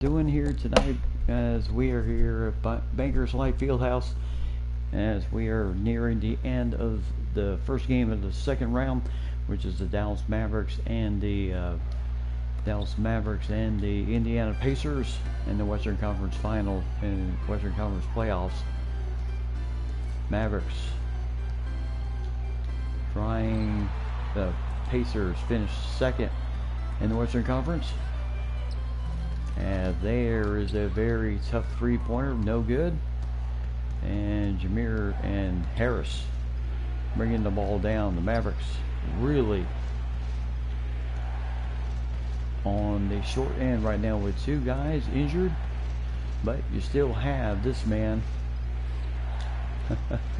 doing here tonight as we are here at Bankers Life Fieldhouse as we are nearing the end of the first game of the second round, which is the Dallas Mavericks and the Indiana Pacers in the Western Conference Final and Western Conference Playoffs. Mavericks trying the Pacers finished second in the Western Conference. And there is a very tough three-pointer, no good. And Jameer and Harris bringing the ball down. The Mavericks really on the short end right now with two guys injured. But you still have this man,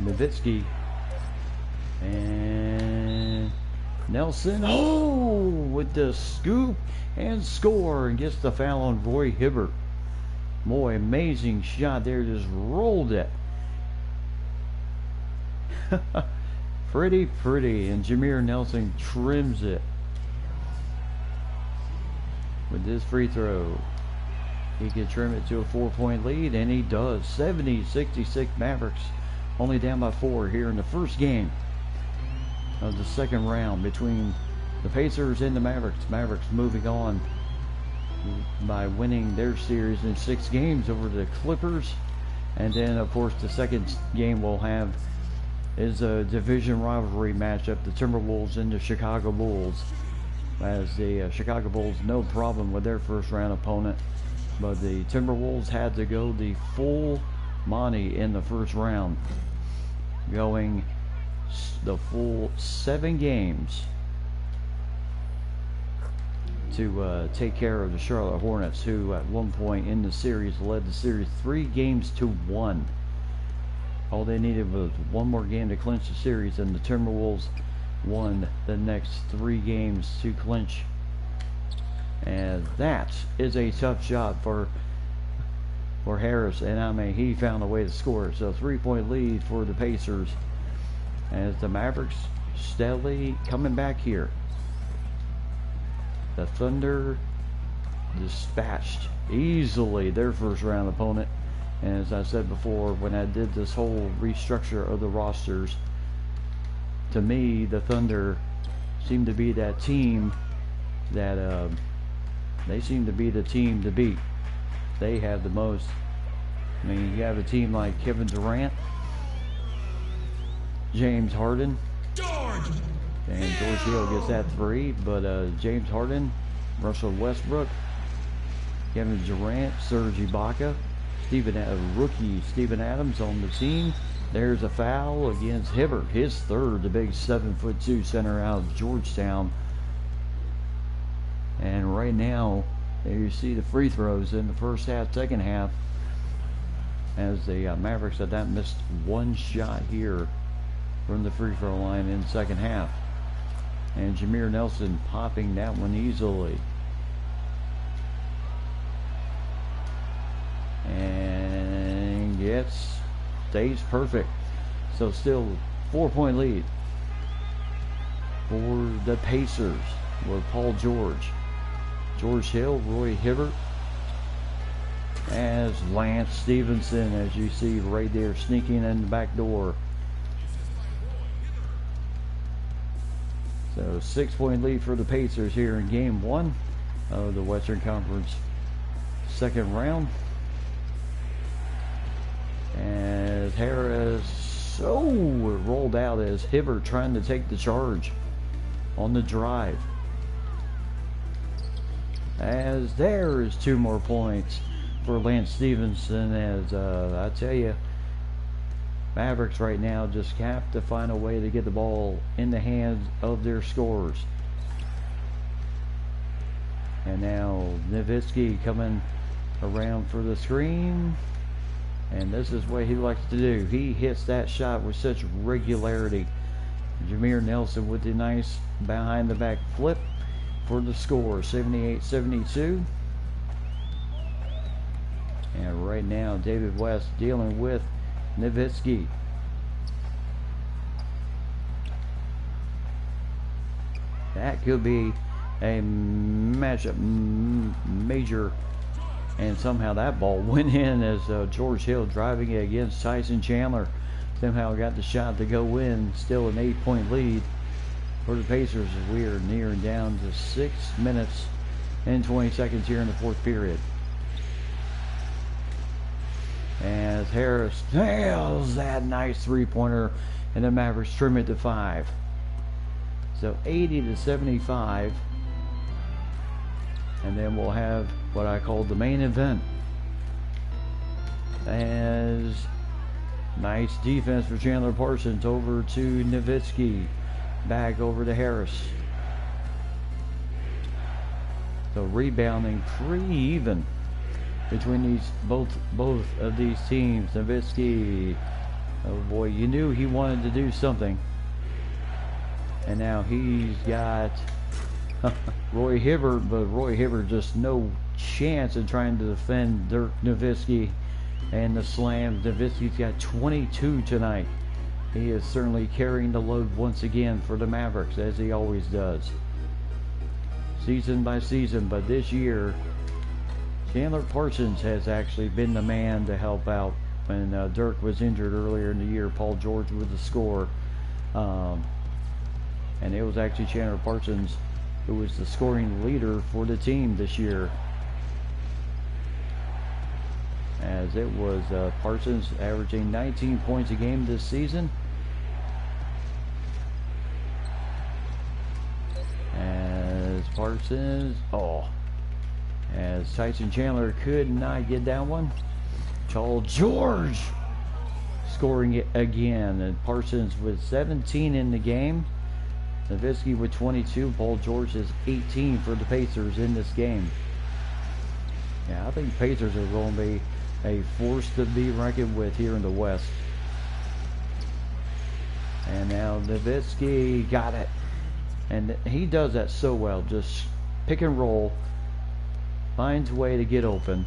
Nowitzki, and Nelson, with the scoop and score, and gets the foul on Roy Hibbert. Boy, amazing shot there, just rolled it. pretty, and Jameer Nelson trims it with this free throw. He can trim it to a 4-point lead, and he does. 70-66 Mavericks, only down by 4 here in the first game of the second round between the Pacers and the Mavericks. Mavericks moving on by winning their series in 6 games over the Clippers. And then, of course, the second game we'll have is a division rivalry matchup, the Timberwolves and the Chicago Bulls. As the Chicago Bulls, no problem with their first round opponent, but the Timberwolves had to go the full Monty in the first round, going the full 7 games to take care of the Charlotte Hornets, who at one point in the series led the series 3-1. All they needed was one more game to clinch the series, and the Timberwolves won the next 3 games to clinch. And that is a tough shot for Harris, and I mean, he found a way to score it. So 3-point lead for the Pacers as the Mavericks steadily coming back here. The Thunder dispatched easily their first round opponent. And as I said before, when I did this whole restructure of the rosters, to me, the Thunder seem to be that team that they seem to be the team to beat. They have the most. I mean, you have a team like Kevin Durant, James Harden, and George Hill gets that 3, but James Harden, Russell Westbrook, Kevin Durant, Serge Ibaka, rookie Steven Adams on the team. There's a foul against Hibbert, his third, the big 7'2" center out of Georgetown. And right now, there you see the free throws in the first half, second half, as the Mavericks had not missed one shot here from the free throw line in the second half. And Jameer Nelson popping that one easily. And stays perfect. So still 4-point lead for the Pacers with Paul George, George Hill, Roy Hibbert, as Lance Stevenson, as you see right there, sneaking in the back door. So 6-point lead for the Pacers here in game 1 of the Western Conference second round. As Harris rolled out as Hibbert trying to take the charge on the drive. As there is 2 more points for Lance Stevenson, as I tell you, Mavericks right now just have to find a way to get the ball in the hands of their scorers. And now Nowitzki coming around for the screen, and this is what he likes to do. He hits that shot with such regularity. Jameer Nelson with the nice behind the back flip for the score, 78-72. And right now David West dealing with Nowitzki. That could be a matchup, major And somehow that ball went in as George Hill driving it against Tyson Chandler. Somehow got the shot to go in. Still an 8-point lead for the Pacers as we are nearing down to 6 minutes and 20 seconds here in the fourth period. As Harris nails that nice three-pointer, and the Mavericks trim it to 5. So 80-75. And then we'll have what I call the main event. As nice defense for Chandler Parsons over to Nowitzki. Back over to Harris. So rebounding pretty even between these both of these teams. Nowitzki, oh boy, you knew he wanted to do something. And now he's got Roy Hibbert, but Roy Hibbert just no chance in trying to defend Dirk Nowitzki and the slam. Nowitzki's got 22 tonight. He is certainly carrying the load once again for the Mavericks, as he always does. Season by season, but this year, Chandler Parsons has actually been the man to help out. When Dirk was injured earlier in the year, Paul George with the score. And it was actually Chandler Parsons who was the scoring leader for the team this year. As it was Parsons averaging 19 points a game this season. As Parsons, as Tyson Chandler could not get that one. Paul George scoring it again, and Parsons with 17 in the game. Nowitzki with 22. Paul George is 18 for the Pacers in this game. Yeah, I think Pacers are going to be a force to be reckoned with here in the West. And now Nowitzki got it. And he does that so well. Just pick and roll. Finds a way to get open.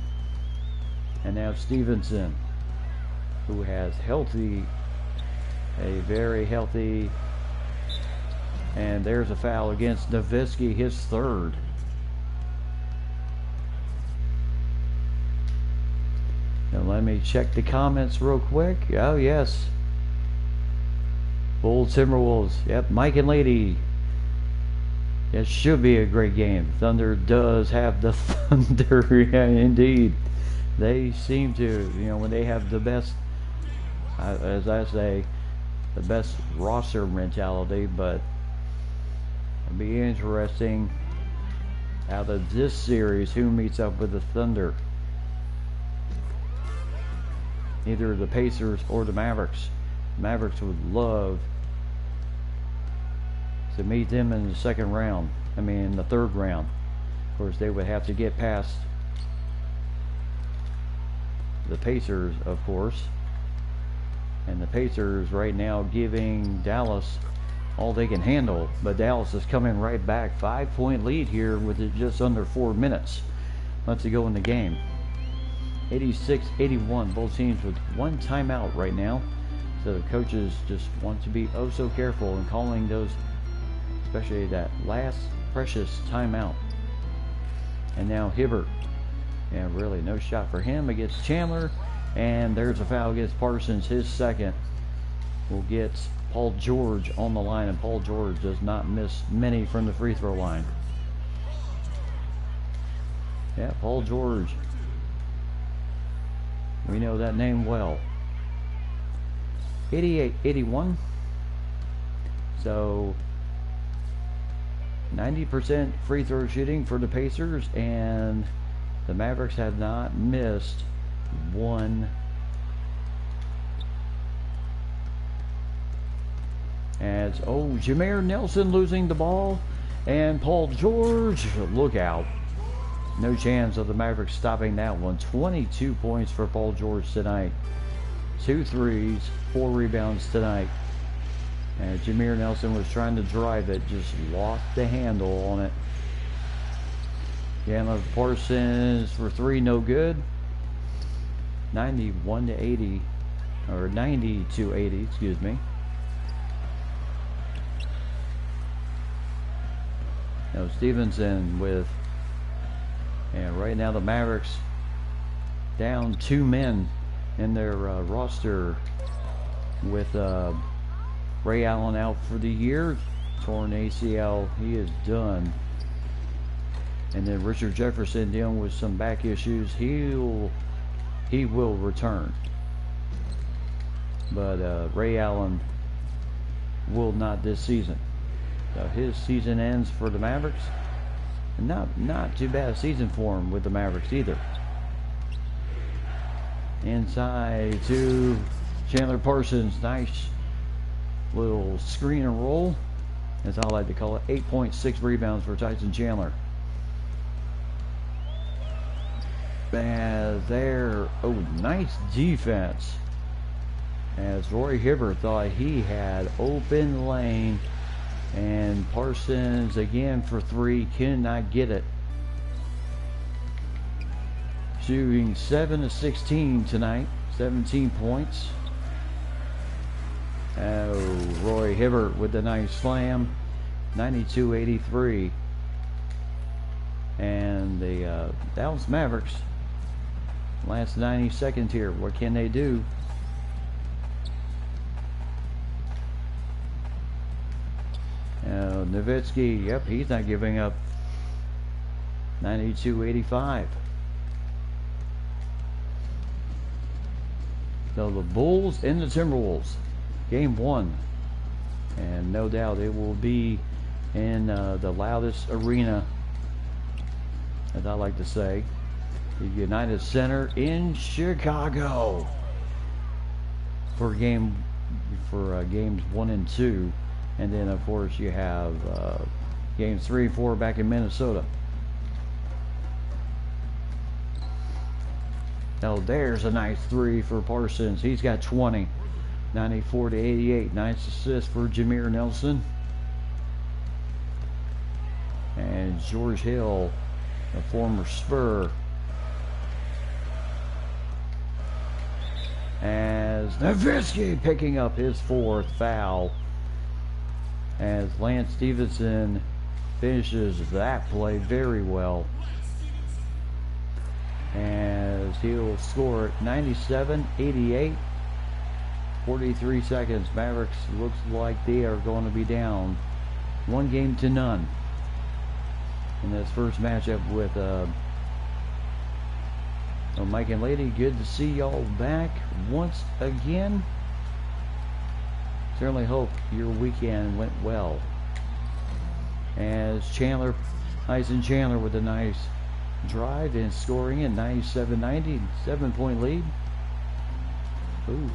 And now Stevenson, who has a very healthy, and there's a foul against Nowitzki, his third. Now let me check the comments real quick. Oh yes. Bull Timberwolves. Yep, Mike and Lady. It should be a great game. Thunder does have the Thunder. Yeah, indeed. They seem to, when they have the best, as I say, the best roster mentality, but it'll be interesting out of this series who meets up with the Thunder. Either the Pacers or the Mavericks. Mavericks would love to meet them in the second round. In the third round. Of course, they would have to get past the Pacers, of course. And the Pacers right now giving Dallas all they can handle. But Dallas is coming right back. 5-point lead here with just under 4 minutes left to go in the game. 86-81. Both teams with one timeout right now. So the coaches just want to be oh so careful in calling those, especially that last precious timeout. And now Hibbert. Yeah, really no shot for him against Chandler. And there's a foul against Parsons. His second will get Paul George on the line. And Paul George does not miss many from the free throw line. Yeah, Paul George. We know that name well. 88-81. So 90% free throw shooting for the Pacers, and the Mavericks have not missed one. As Jameer Nelson losing the ball, and Paul George, look out. No chance of the Mavericks stopping that one. 22 points for Paul George tonight. 2 threes, 4 rebounds tonight. And Jameer Nelson was trying to drive it, just lost the handle on it. Chandler Parsons for 3, no good. 91-80, or 90-80, excuse me. Now Stevenson with, and right now the Mavericks down 2 men in their roster with Ray Allen out for the year. Torn ACL, he is done. And then Richard Jefferson dealing with some back issues. He will return. But Ray Allen will not this season. So his season ends for the Mavericks. And not too bad a season for him with the Mavericks either. Inside to Chandler Parsons. Nice little screen and roll, as I like to call it. 8.6 rebounds for Tyson Chandler. Nice defense. As Roy Hibbert thought he had open lane, and Parsons again for 3, cannot get it. Shooting 7 of 16 tonight, 17 points. Roy Hibbert with a nice slam, 92-83. And the Dallas Mavericks, last 90 seconds here. What can they do? Nowitzki, yep, he's not giving up. 92-85. So the Bulls and the Timberwolves, game 1. And no doubt it will be in the loudest arena, as I like to say, the United Center in Chicago for games 1 and 2. And then, of course, you have games 3 and 4 back in Minnesota. Now, there's a nice 3 for Parsons. He's got 20. 94-88. Nice assist for Jameer Nelson. And George Hill, a former Spur. As Nowitzki picking up his 4th foul. As Lance Stevenson finishes that play very well. As he'll score 97-88. 43 seconds. Mavericks looks like they are going to be down 1-0 in this first matchup with Mike and Lady. Good to see y'all back once again. Certainly hope your weekend went well. As Tyson Chandler with a nice drive and scoring at 97-90, 7-point lead. Ooh.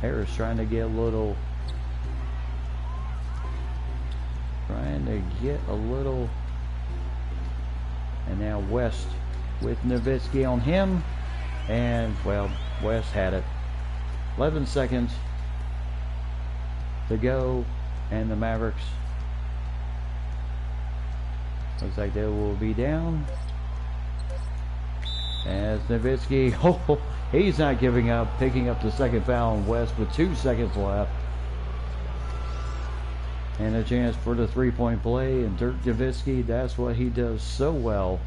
Harris trying to get a little, and now West with Nowitzki on him, and well, West had it. 11 seconds to go, and the Mavericks looks like they will be down. As Nowitzki, he's not giving up, picking up the second foul on West with 2 seconds left. And a chance for the 3-point play, and Dirk Nowitzki, that's what he does so well.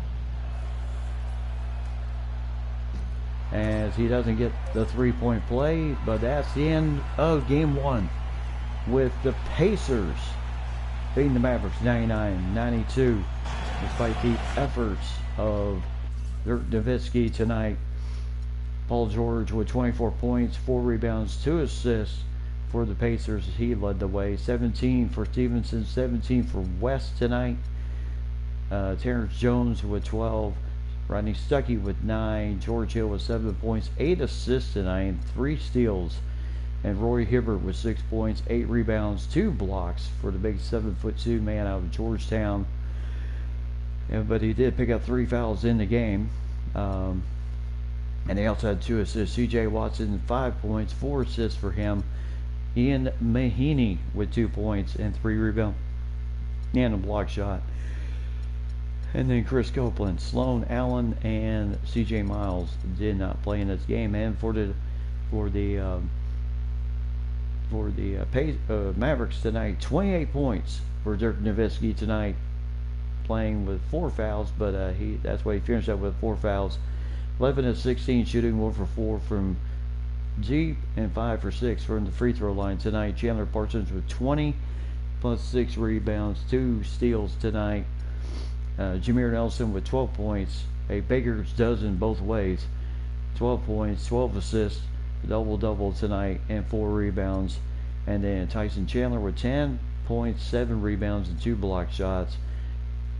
As he doesn't get the 3-point play, but that's the end of game 1 with the Pacers beating the Mavericks 99-92, despite the efforts of Dirk Nowitzki tonight. Paul George with 24 points, 4 rebounds, 2 assists for the Pacers. He led the way. 17 for Stevenson, 17 for West tonight. Terrence Jones with 12. Rodney Stuckey with 9. George Hill with 7 points, 8 assists tonight, 3 steals. And Roy Hibbert with 6 points, 8 rebounds, 2 blocks for the big 7'2" man out of Georgetown. But he did pick up 3 fouls in the game. And they also had 2 assists. C.J. Watson, 5 points, 4 assists for him. Ian Mahiney with 2 points and 3 rebounds and a block shot. And then Chris Copeland, Sloan Allen, and C.J. Miles did not play in this game. And for the Mavericks tonight, 28 points for Dirk Nowitzki tonight, playing with 4 fouls, but that's why he finished up with 4 fouls. 11 of 16 shooting, 1 for 4 from deep, and 5 for 6 from the free throw line tonight. Chandler Parsons with 20 plus 6 rebounds, 2 steals tonight. Jameer Nelson with 12 points, a baker's dozen both ways. 12 points, 12 assists, double-double tonight, and 4 rebounds. And then Tyson Chandler with 10 points, 7 rebounds, and 2 block shots.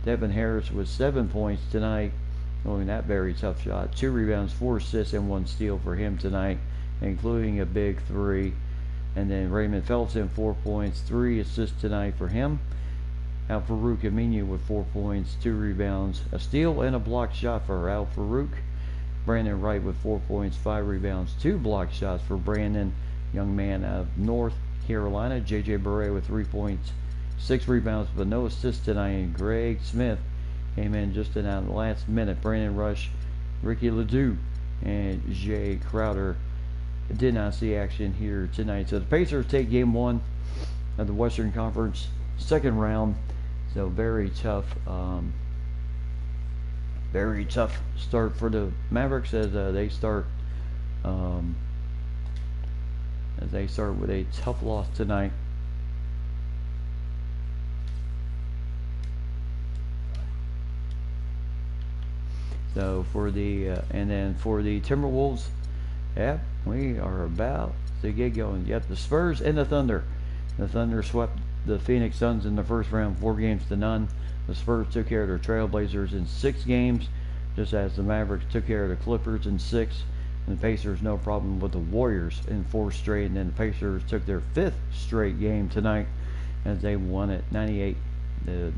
Devin Harris with 7 points tonight, only that very tough shot. 2 rebounds, 4 assists, and 1 steal for him tonight, including a big 3. And then Raymond Felton, 4 points, 3 assists tonight for him. Al-Farouq Aminu with 4 points, 2 rebounds, a steal, and a block shot for Al-Farouq. Brandon Wright with 4 points, 5 rebounds, 2 block shots for Brandon, young man out of North Carolina. J.J. Barea with 3 points, 6 rebounds, but no assists tonight. And Greg Smith came in just in the last minute. Brandon Rush, Ricky Ledoux, and Jay Crowder did not see action here tonight. So the Pacers take game 1 of the Western Conference second round. So very tough start for the Mavericks as they start with a tough loss tonight. So for the and then for the Timberwolves, yep, we are about to get going. Yep, the Spurs and the Thunder. The Thunder swept the Phoenix Suns in the first round, 4-0. The Spurs took care of their Trailblazers in 6 games, just as the Mavericks took care of the Clippers in 6. And the Pacers no problem with the Warriors in 4 straight. And then the Pacers took their 5th straight game tonight as they won it 98 to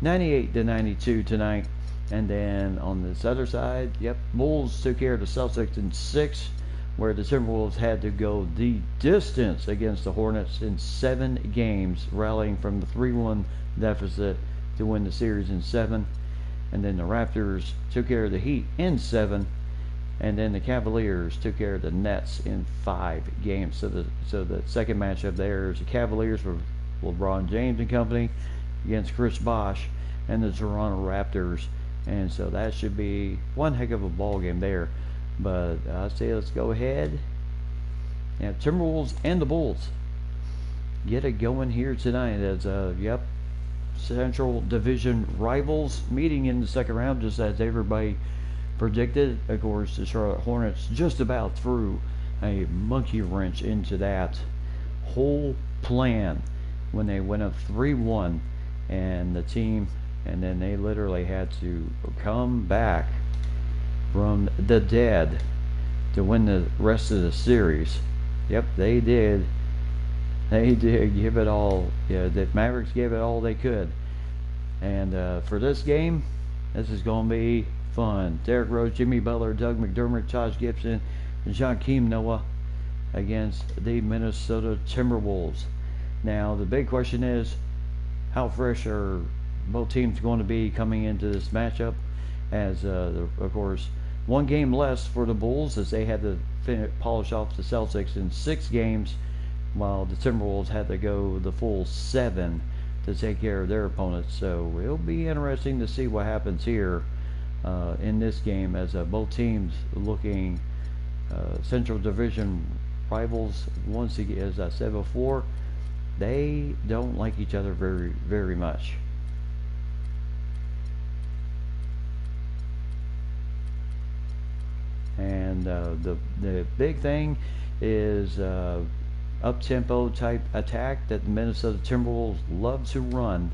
92 tonight. And then on this other side, yep, Bulls took care of the Celtics in 6, where the Timberwolves had to go the distance against the Hornets in 7 games, rallying from the 3-1 deficit to win the series in 7. And then the Raptors took care of the Heat in 7. And then the Cavaliers took care of the Nets in 5 games. So the second matchup there is the Cavaliers with LeBron James and company against Chris Bosh and the Toronto Raptors. And so that should be one heck of a ball game there. But I say let's go ahead. Yeah, Timberwolves and the Bulls get it going here tonight as yep, Central Division rivals meeting in the second round, just as everybody predicted. Of course, the Charlotte Hornets just about threw a monkey wrench into that whole plan when they went up 3-1, and the team, and then they literally had to come back from the dead to win the rest of the series. Yep, they did. They did give it all. Yeah, the Mavericks gave it all they could. And for this game, this is going to be fun. Derrick Rose, Jimmy Butler, Doug McDermott, Taj Gibson, and Joakim Noah against the Minnesota Timberwolves. Now, the big question is, how fresh are both teams going to be coming into this matchup? As, of course, 1 game less for the Bulls, as they had to polish off the Celtics in 6 games, while the Timberwolves had to go the full 7 to take care of their opponents. So it'll be interesting to see what happens here in this game, as both teams looking Central Division rivals. Once again, as I said before, they don't like each other very, very much. And the big thing is up-tempo type attack that the Minnesota Timberwolves love to run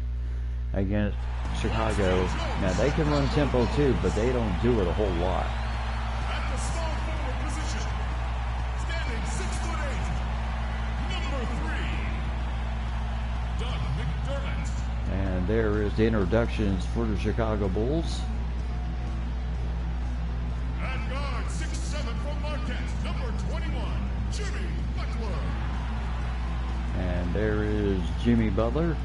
against Chicago. Now, they can run tempo too, but they don't do it a whole lot. At the small forward position, standing 6'8", number 3, Doug McDermott. And there is the introductions for the Chicago Bulls. And guard 6'7" from Marquette, number 21, Jimmy Butler. And there is Jimmy Butler.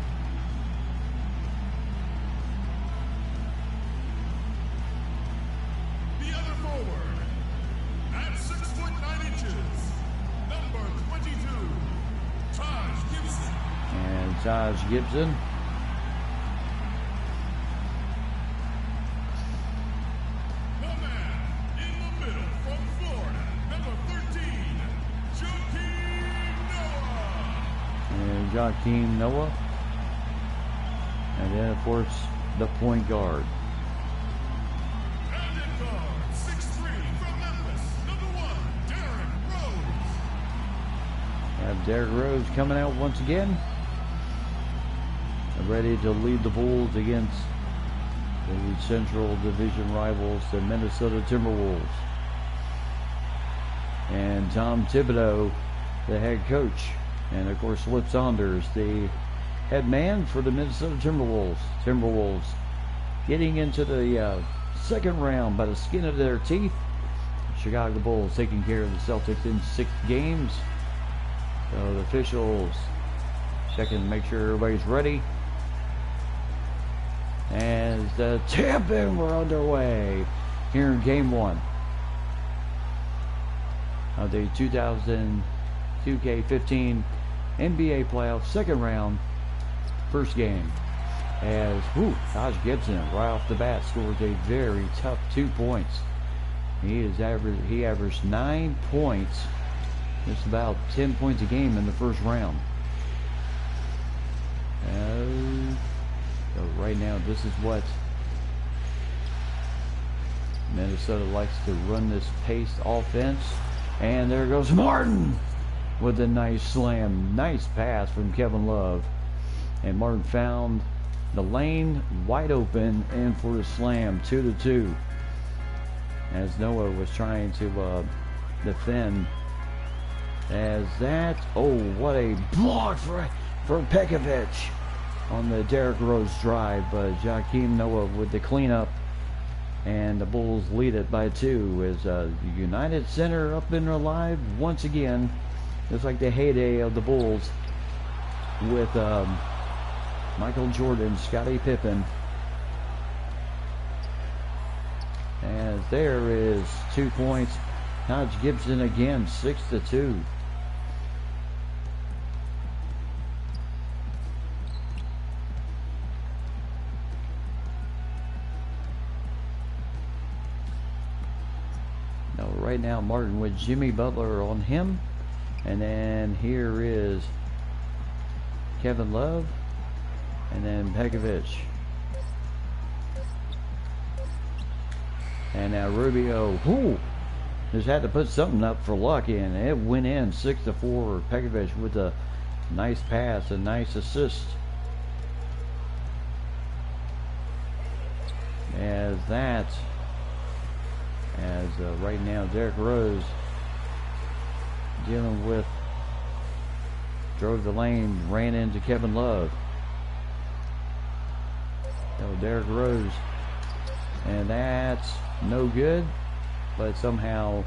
The other forward, at 6'9", number 22, Taj Gibson. And Taj Gibson. Joakim Noah. And then, of course, the point guard. And in guard, 6'3" from Memphis, number 1, Derrick Rose. Have Derrick Rose coming out once again. Ready to lead the Bulls against the Central Division rivals, the Minnesota Timberwolves. And Tom Thibodeau, the head coach. And, of course, Flip Saunders, the head man for the Minnesota Timberwolves. Timberwolves getting into the second round by the skin of their teeth. Chicago Bulls taking care of the Celtics in 6 games. So the officials checking to make sure everybody's ready. As the tip-in were underway here in Game 1 of the 2K15 NBA playoff second round, first game. As Taj Gibson right off the bat scores a very tough 2 points. He averaged 9 points, just about 10 points a game in the first round. So right now, this is what Minnesota likes to run, this paced offense. And there goes Martin with a nice slam. Nice pass from Kevin Love. And Martin found the lane wide open and for the slam, 2-2. As Noah was trying to defend. As that, what a block for Pekovic on the Derrick Rose drive. But Joakim Noah with the cleanup. And the Bulls lead it by 2 as United Center up and alive once again. Just like the heyday of the Bulls with Michael Jordan, Scottie Pippen. As there is 2 points. Taj Gibson again, 6-2. Right now, Martin with Jimmy Butler on him. And then here is Kevin Love. And then Pekovic. And now Rubio. Just had to put something up for luck in. It went in 6-4. Pekovic with a nice pass, a nice assist. Right now, Derrick Rose dealing with, drove the lane, ran into Kevin Love. So Derrick Rose, and that's no good, but somehow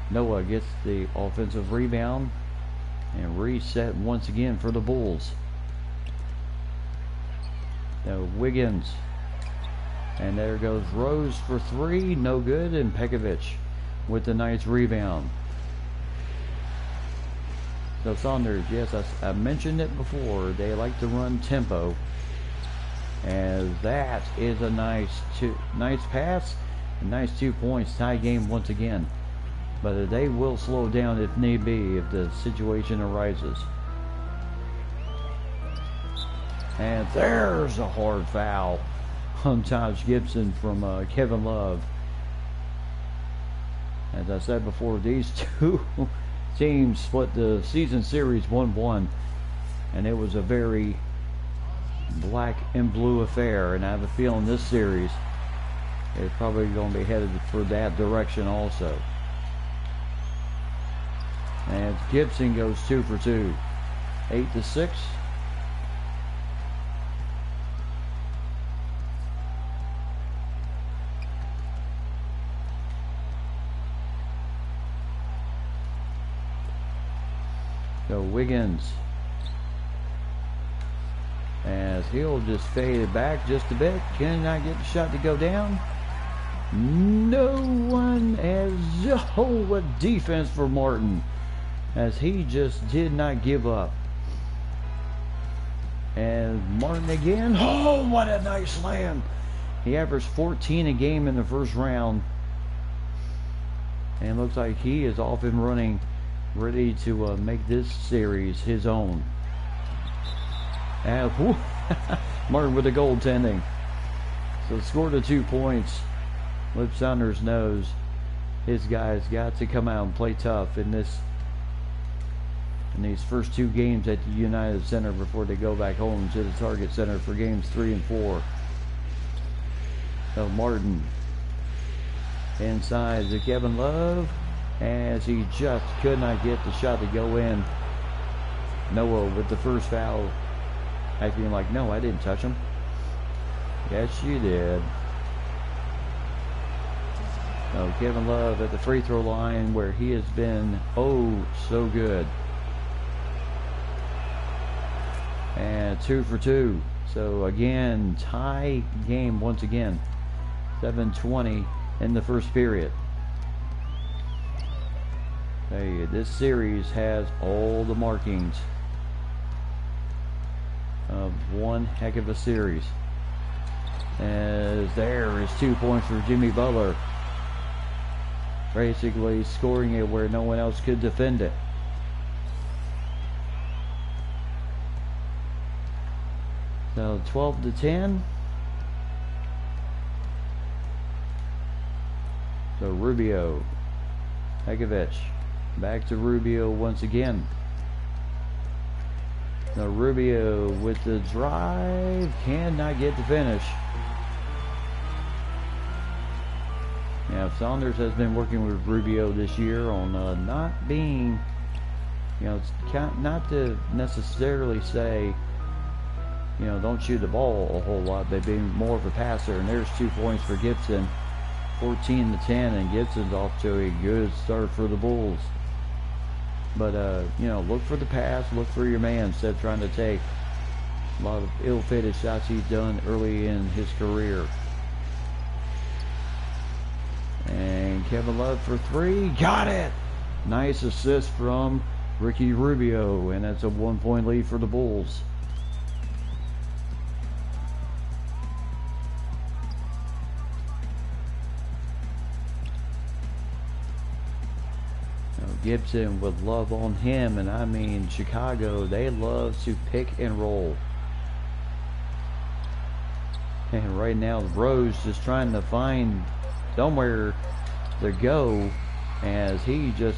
Noah gets the offensive rebound and reset once again for the Bulls. So Wiggins. And there goes Rose for 3, no good, and Pekovic with the nice rebound. So Saunders, yes, I mentioned it before, they like to run tempo. As that is a nice pass, a nice 2 points, tie game once again. But they will slow down if need be, if the situation arises. And there's a hard foul on Taj Gibson from Kevin Love. As I said before, these two teams split the season series 1-1, and it was a very black and blue affair, and I have a feeling this series is probably going to be headed for that direction also. And Gibson goes 2 for 2, 8-6. So Wiggins, as he'll just fade it back just a bit. Can I get the shot to go down? No one has, what defense for Martin, as he just did not give up. And Martin again, what a nice slam. He averaged 14 a game in the first round, and looks like he is off and running, ready to make this series his own. And Martin with the goaltending. So scored the 2 points. Lip Saunders knows his guys got to come out and play tough in these first 2 games at the United Center before they go back home to the Target Center for games 3 and 4. So Martin inside to Kevin Love as he just could not get the shot to go in. Noah with the first foul, acting like, no, I didn't touch him. Yes, you did. So Kevin Love at the free throw line where he has been oh so good. And 2 for 2. So again, tie game once again. 7:20 in the first period. Hey, this series has all the markings of one heck of a series. As there is 2 points for Jimmy Butler. Basically scoring it where no one else could defend it. So 12-10. So Rubio, Pekovic, back to Rubio once again. Now Rubio with the drive, cannot get the finish. Now Saunders has been working with Rubio this year on not being, it's not to necessarily say, don't shoot the ball a whole lot, but being more of a passer. And there's 2 points for Gibson, 14-10, and Gibson's off to a good start for the Bulls. But look for the pass, look for your man instead of trying to take a lot of ill-fated shots he's done early in his career. And Kevin Love for 3, got it! Nice assist from Ricky Rubio, and that's a 1-point lead for the Bulls. Gibson with Love on him, and I mean Chicago, they love to pick and roll. And right now Rose just trying to find somewhere to go as he just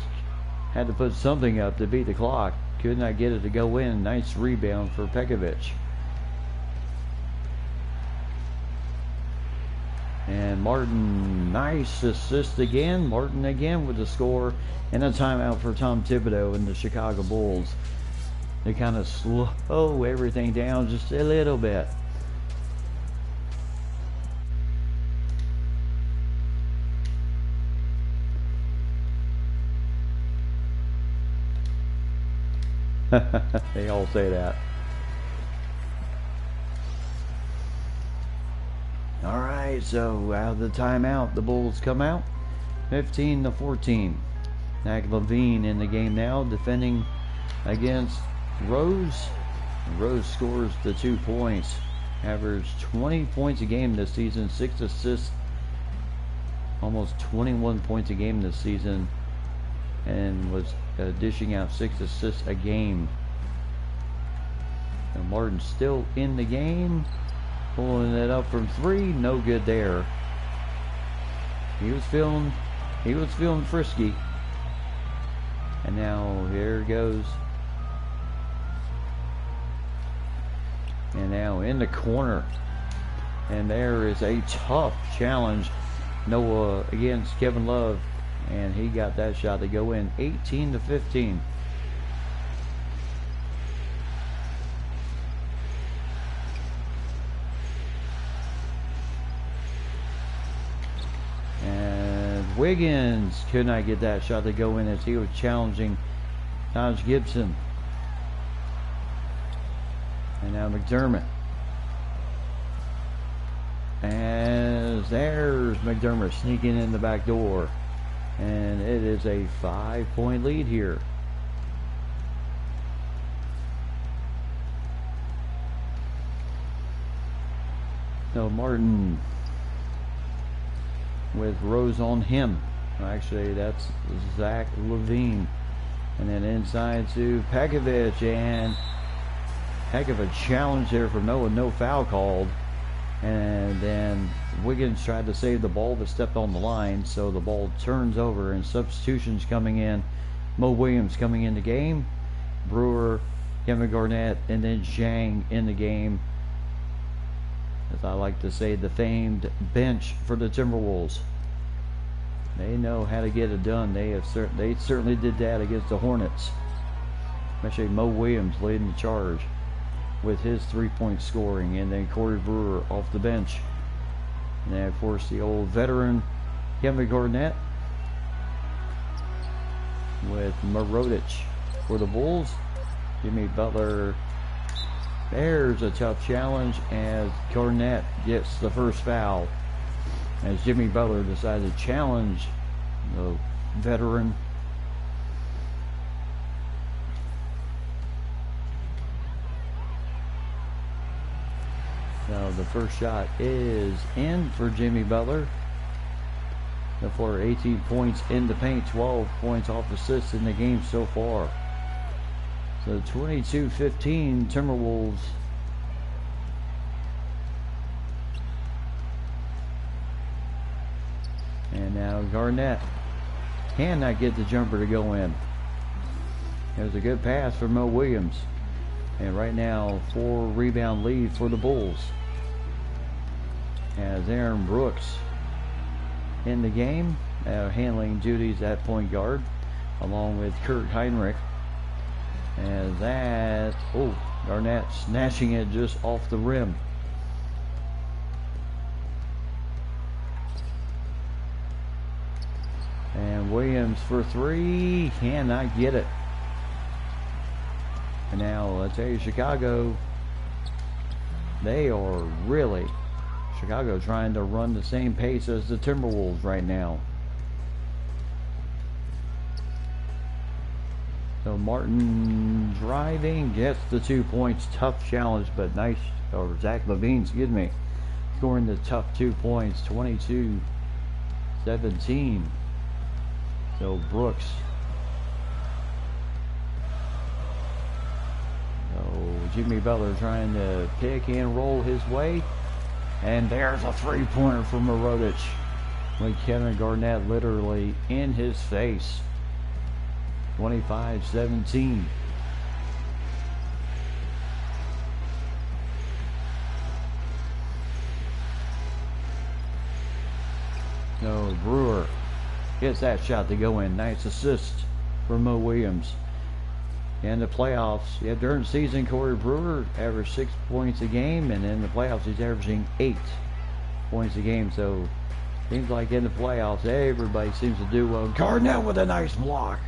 had to put something up to beat the clock. Could not get it to go in. Nice rebound for Pekovic. And Martin, nice assist again. Martin again with the score and a timeout for Tom Thibodeau and the Chicago Bulls. They kind of slow everything down just a little bit. They all say that. Alright, so out of the timeout, the Bulls come out 15-14. Zach LaVine in the game now, defending against Rose. Rose scores the 2 points. Averaged 20 points a game this season, 6 assists, almost 21 points a game this season, and was dishing out 6 assists a game. And Martin still in the game, pulling it up from 3, no good there. He was feeling frisky. And now here goes. And now in the corner. And there is a tough challenge. Noah against Kevin Love. And he got that shot to go in. 18-15. Wiggins could not get that shot to go in as he was challenging Taj Gibson. And now McDermott. As there's McDermott sneaking in the back door. And it is a 5-point lead here. So Martin with Rose on him. Actually, that's Zach LaVine. And then inside to Pekovic, and heck of a challenge there from Noah. No foul called. And then Wiggins tried to save the ball but stepped on the line. So the ball turns over and substitutions coming in. Mo Williams coming in the game. Brewer, Kevin Garnett, and then Zhang in the game. As I like to say, the famed bench for the Timberwolves. They know how to get it done. They certainly did that against the Hornets. Especially Mo Williams leading the charge with his three-point scoring, and then Corey Brewer off the bench. And then, of course, the old veteran Kevin Garnett with Mirotic for the Bulls. Jimmy Butler. There's a tough challenge as Garnett gets the first foul, as Jimmy Butler decided to challenge the veteran. So the first shot is in for Jimmy Butler. For 18 points in the paint, 12 points off assists in the game so far. So 22-15 Timberwolves. And now Garnett cannot get the jumper to go in. There's a good pass for Mo Williams. And right now, 4-rebound lead for the Bulls. As Aaron Brooks in the game, handling duties at point guard, along with Kurt Heinrich. As that, Garnett snatching it just off the rim. And Williams for three, cannot get it. And now, I tell you, Chicago, they are really, Chicago trying to run the same pace as the Timberwolves right now. So Martin driving, gets the 2 points. Tough challenge, but nice. Or Zach LaVine, scoring the tough 2 points. 22-17. So Brooks. So Jimmy Butler trying to pick and roll his way. And there's a three-pointer from Mirotic, with Kevin Garnett literally in his face. 25-17. So Brewer gets that shot to go in. Nice assist for Mo Williams. In the playoffs, during the season, Corey Brewer averaged 6 points a game, and in the playoffs, he's averaging 8 points a game. So, seems like in the playoffs, everybody seems to do well. Garnett with a nice block.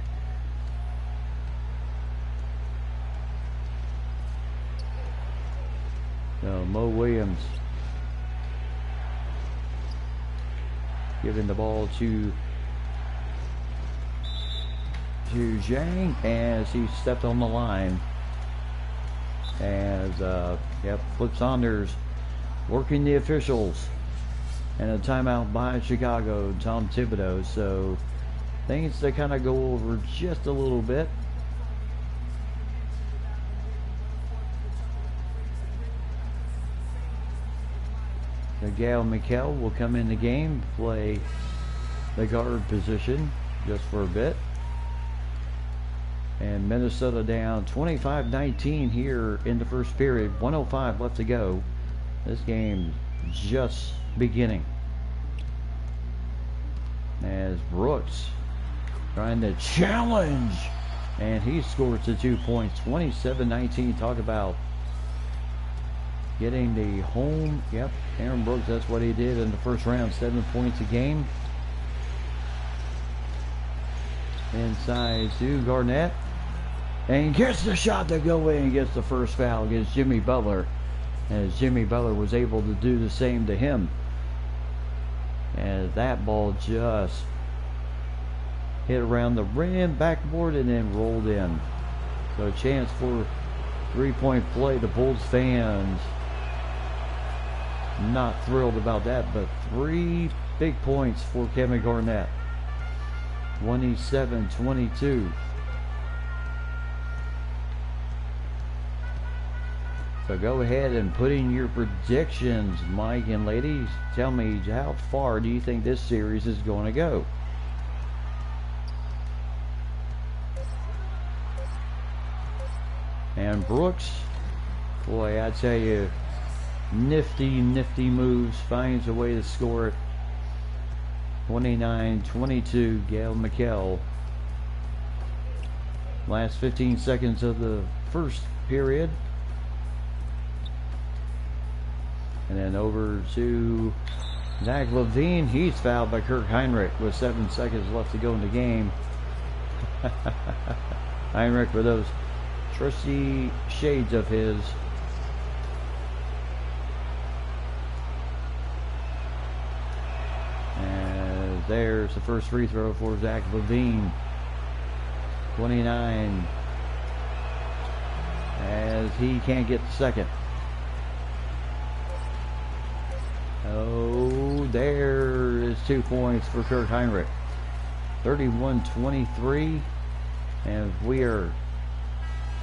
So, Mo Williams giving the ball to Zhang as he stepped on the line. As Flip Saunders working the officials, and a timeout by Chicago, Tom Thibodeau. So things to kind of go over just a little bit. Gail McHale will come in the game, play the guard position just for a bit. And Minnesota down 25-19 here in the first period. 1:05 left to go. This game just beginning. As Brooks trying to challenge, and he scores the 2 points. 27-19. Talk about getting the home. Aaron Brooks, that's what he did in the first round. 7 points a game. Inside to Garnett. And gets the shot to go in. Gets the first foul against Jimmy Butler. As Jimmy Butler was able to do the same to him. As that ball just hit around the rim, backboard, and then rolled in. So a chance for three-point play. The Bulls fans not thrilled about that, but 3 big points for Kevin Garnett. 27-22. So go ahead and put in your predictions, Mike and ladies. Tell me, how far do you think this series is going to go? And Brooks, boy, I tell you, nifty moves, finds a way to score it. 29-22, Gail McKell. Last 15 seconds of the first period. And then over to Zach Levine. He's fouled by Kirk Heinrich with 7 seconds left to go in the game. Heinrich with those trusty shades of his. And there's the first free throw for Zach Levine. 29. As he can't get the second. Oh, there is 2 points for Kirk Heinrich. 31-23. And we are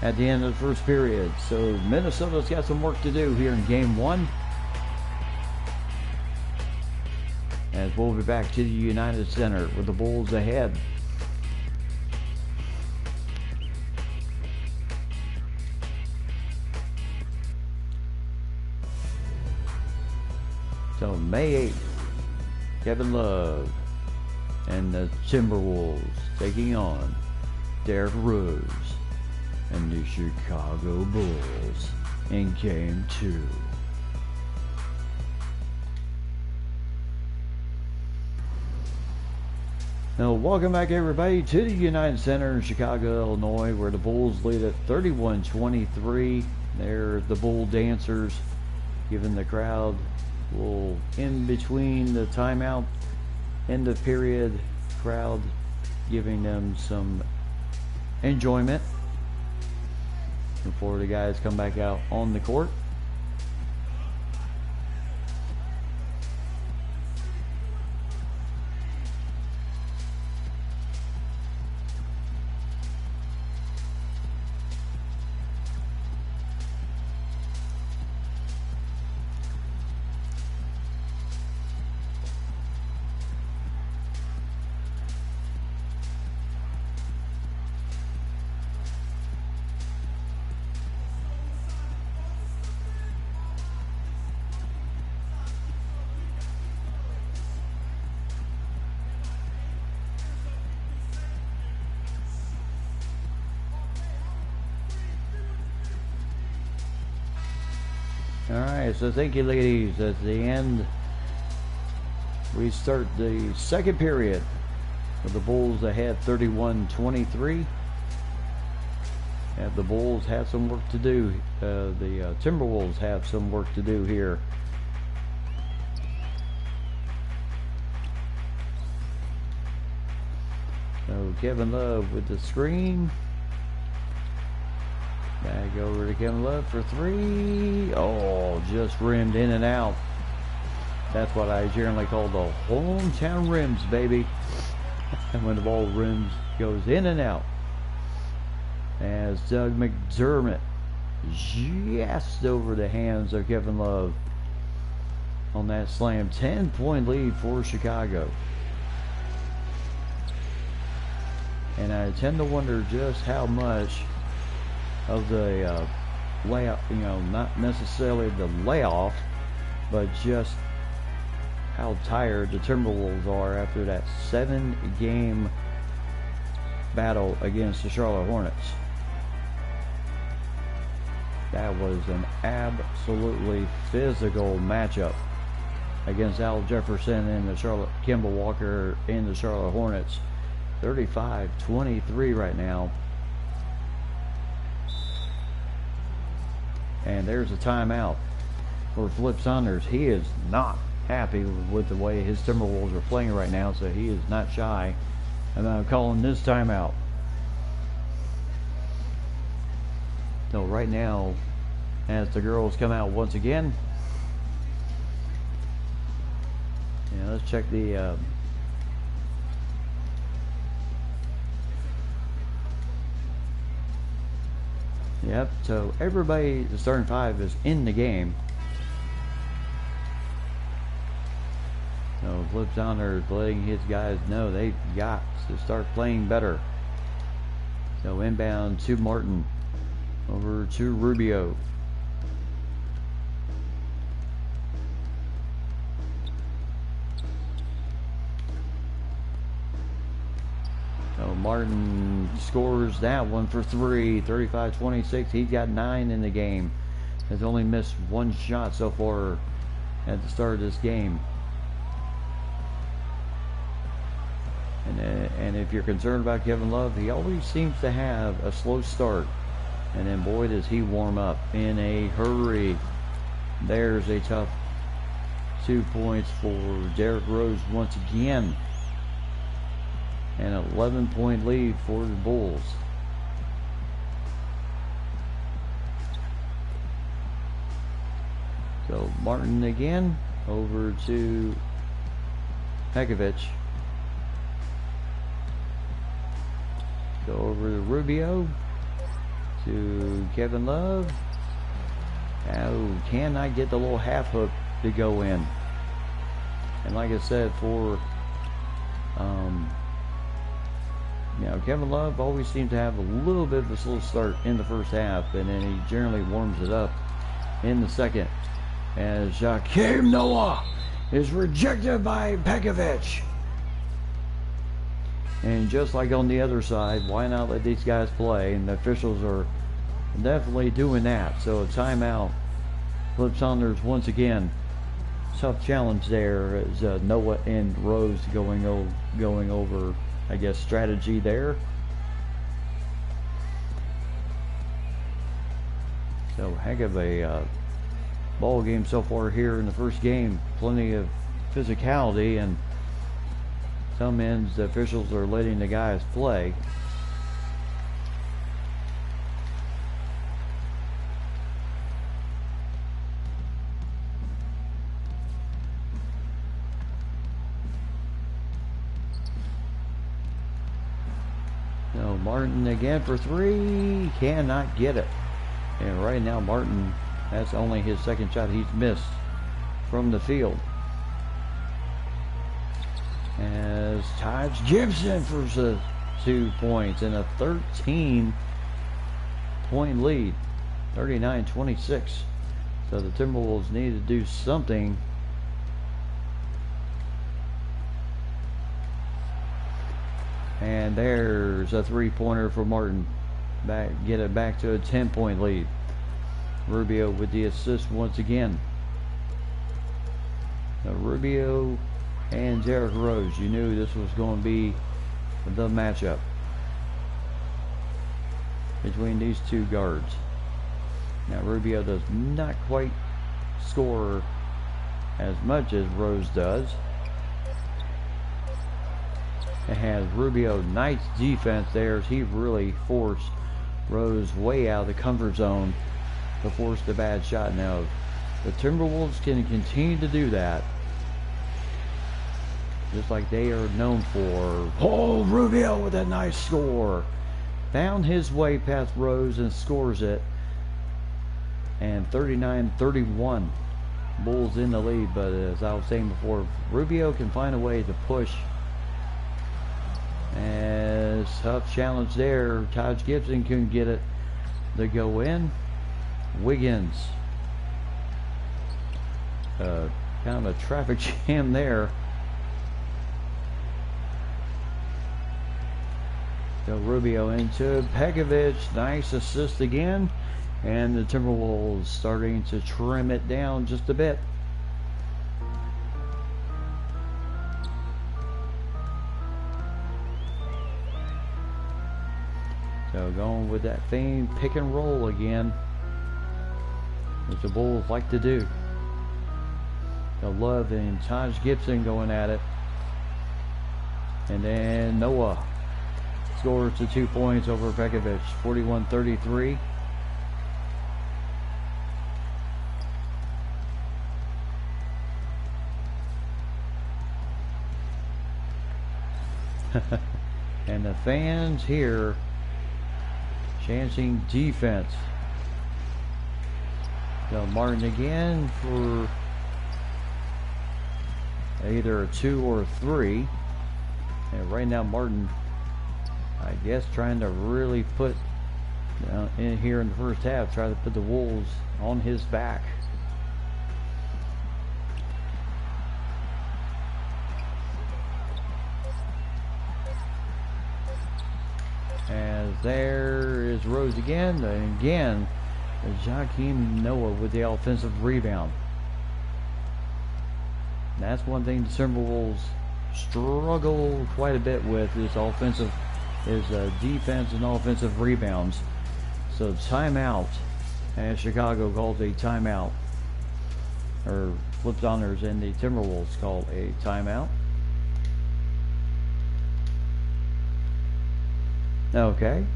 at the end of the first period. So Minnesota's got some work to do here in game 1. As we'll be back to the United Center with the Bulls ahead. So May 8th, Kevin Love and the Timberwolves taking on Derrick Rose and the Chicago Bulls in game 2. Now, welcome back everybody to the United Center in Chicago, Illinois, where the Bulls lead at 31-23. They're the Bull dancers, giving the crowd a little in between the timeout, end of period, crowd giving them some enjoyment before the guys come back out on the court. Alright, so thank you ladies. At the end, we start the second period with the Bulls ahead 31-23. And the Bulls have some work to do. The Timberwolves have some work to do here. So Kevin Love with the screen. Back over to Kevin Love for 3. Oh, just rimmed in and out. That's what I generally call the hometown rims, baby. And when the ball rims, goes in and out. As Doug McDermott just over the hands of Kevin Love on that slam. 10-point lead for Chicago. And I tend to wonder just how much of the layoff, not necessarily the layoff, but just how tired the Timberwolves are after that 7-game battle against the Charlotte Hornets. That was an absolutely physical matchup against Al Jefferson and the Kemba Walker and the Charlotte Hornets. 35-23 right now. And there's a timeout for Flip Saunders. He is not happy with the way his Timberwolves are playing right now, so he is not shy about calling this timeout. So right now, as the girls come out once again, let's check the Yep, so everybody, the starting five is in the game. So Thurs-Mon is letting his guys know they've got to start playing better. So inbound to Martin. Over to Rubio. So Martin scores that one for three, 35-26. He's got 9 in the game. Has only missed 1 shot so far at the start of this game. And if you're concerned about Kevin Love, he always seems to have a slow start. And then boy does he warm up in a hurry. There's a tough 2 points for Derrick Rose once again. An 11-point lead for the Bulls. So Martin again over to Pekovic. Go over to Rubio. To Kevin Love. Oh, cannot get the little half hook to go in. And like I said, for Kevin Love always seems to have a little bit of a slow start in the first half, and then he generally warms it up in the second. As Joakim Noah is rejected by Pekovic. And just like on the other side, why not let these guys play? And the officials are definitely doing that. So a timeout. Thurs-Mon once again. Tough challenge there as Noah and Rose going over, I guess, strategy there. So heck of a ball game so far here in the first game. Plenty of physicality, and some ends the officials are letting the guys play. So Martin again for three, cannot get it. And right now Martin, that's only his second shot he's missed from the field. As Taj Gibson for the 2 points and a 13-point lead, 39-26. So the Timberwolves need to do something. And there's a 3-pointer for Martin. Get it back to a 10-point lead. Rubio with the assist once again. Now Rubio and Derrick Rose, you knew this was going to be the matchup between these two guards. Now Rubio does not quite score as much as Rose does. It has Rubio, nice defense there as he really forced Rose way out of the comfort zone to force the bad shot. Now the Timberwolves can continue to do that, just like they are known for. Oh, Rubio with a nice score. Found his way past Rose and scores it. And 39-31. Bulls in the lead, but as I was saying before, Rubio can find a way to push. As tough challenge there. Taj Gibson couldn't get it to go in. Wiggins. Kind of a traffic jam there. So Rubio into Pekovic. Nice assist again. And the Timberwolves starting to trim it down just a bit. So going with that famed pick and roll again, which the Bulls like to do. So Love and Taj Gibson going at it. And then Noah scores the 2 points over Pekovic, 41-33. And the fans here chancing defense. So Martin again for either a 2 or a 3. And right now Martin, I guess, trying to really put in here in the first half, try to put the Wolves on his back. As there is Rose again, and again, Joakim Noah with the offensive rebound. And that's one thing the Timberwolves struggle quite a bit with, is defense and offensive rebounds. So timeout, as Chicago calls a timeout, or Flip Donners and the Timberwolves call a timeout. Okay.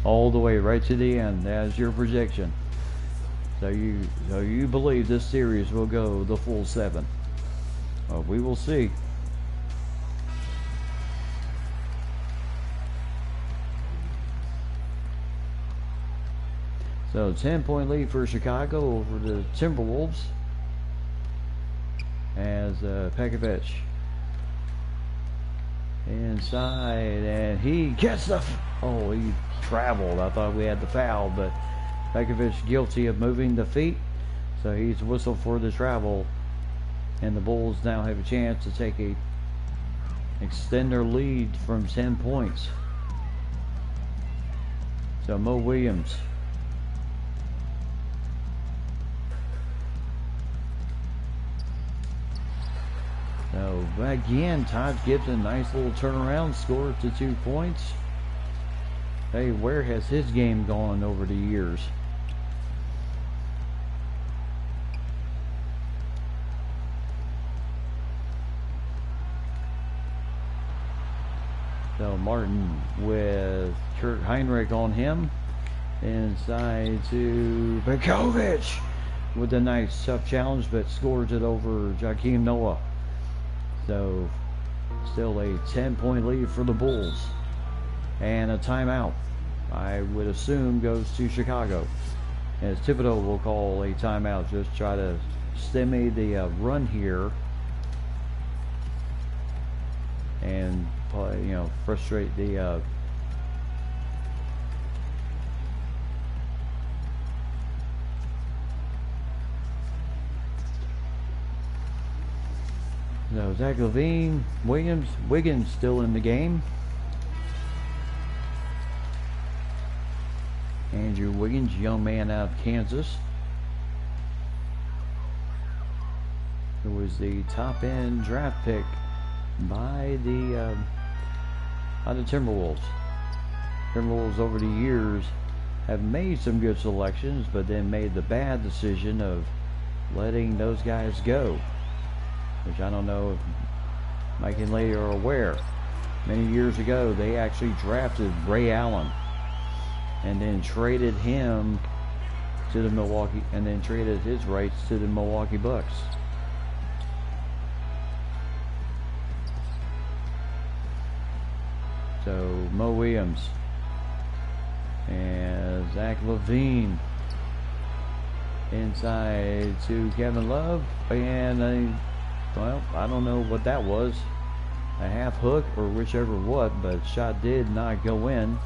All the way right to the end. That's your projection. So you believe this series will go the full 7? Well, we will see. So 10-point lead for Chicago over the Timberwolves. As Pekovic inside, and he gets the he traveled. I thought we had the foul, but Pekovic guilty of moving the feet, so he's whistled for the travel, and the Bulls now have a chance to extend their lead from 10 points. So Mo Williams, so again, Todd Gibson, nice little turnaround, score to 2 points. Hey, where has his game gone over the years? So Martin with Kurt Heinrich on him. Inside to Pekovic with a nice tough challenge, but scores it over Joakim Noah. So still a 10-point lead for the Bulls. And a timeout, I would assume, goes to Chicago, as Thibodeau will call a timeout, just try to stymie the run here and frustrate the Zach LaVine, Wiggins still in the game. Andrew Wiggins, young man out of Kansas, who was the top end draft pick by the Timberwolves. Timberwolves over the years have made some good selections, but then made the bad decision of letting those guys go, which I don't know if Mike and Lee are aware. Many years ago, they actually drafted Ray Allen and then traded him to the Milwaukee, and then traded his rights to the Milwaukee Bucks. So Mo Williams and Zach LaVine inside to Kevin Love, and I don't know what that was, a half hook or whichever what, but shot did not go in.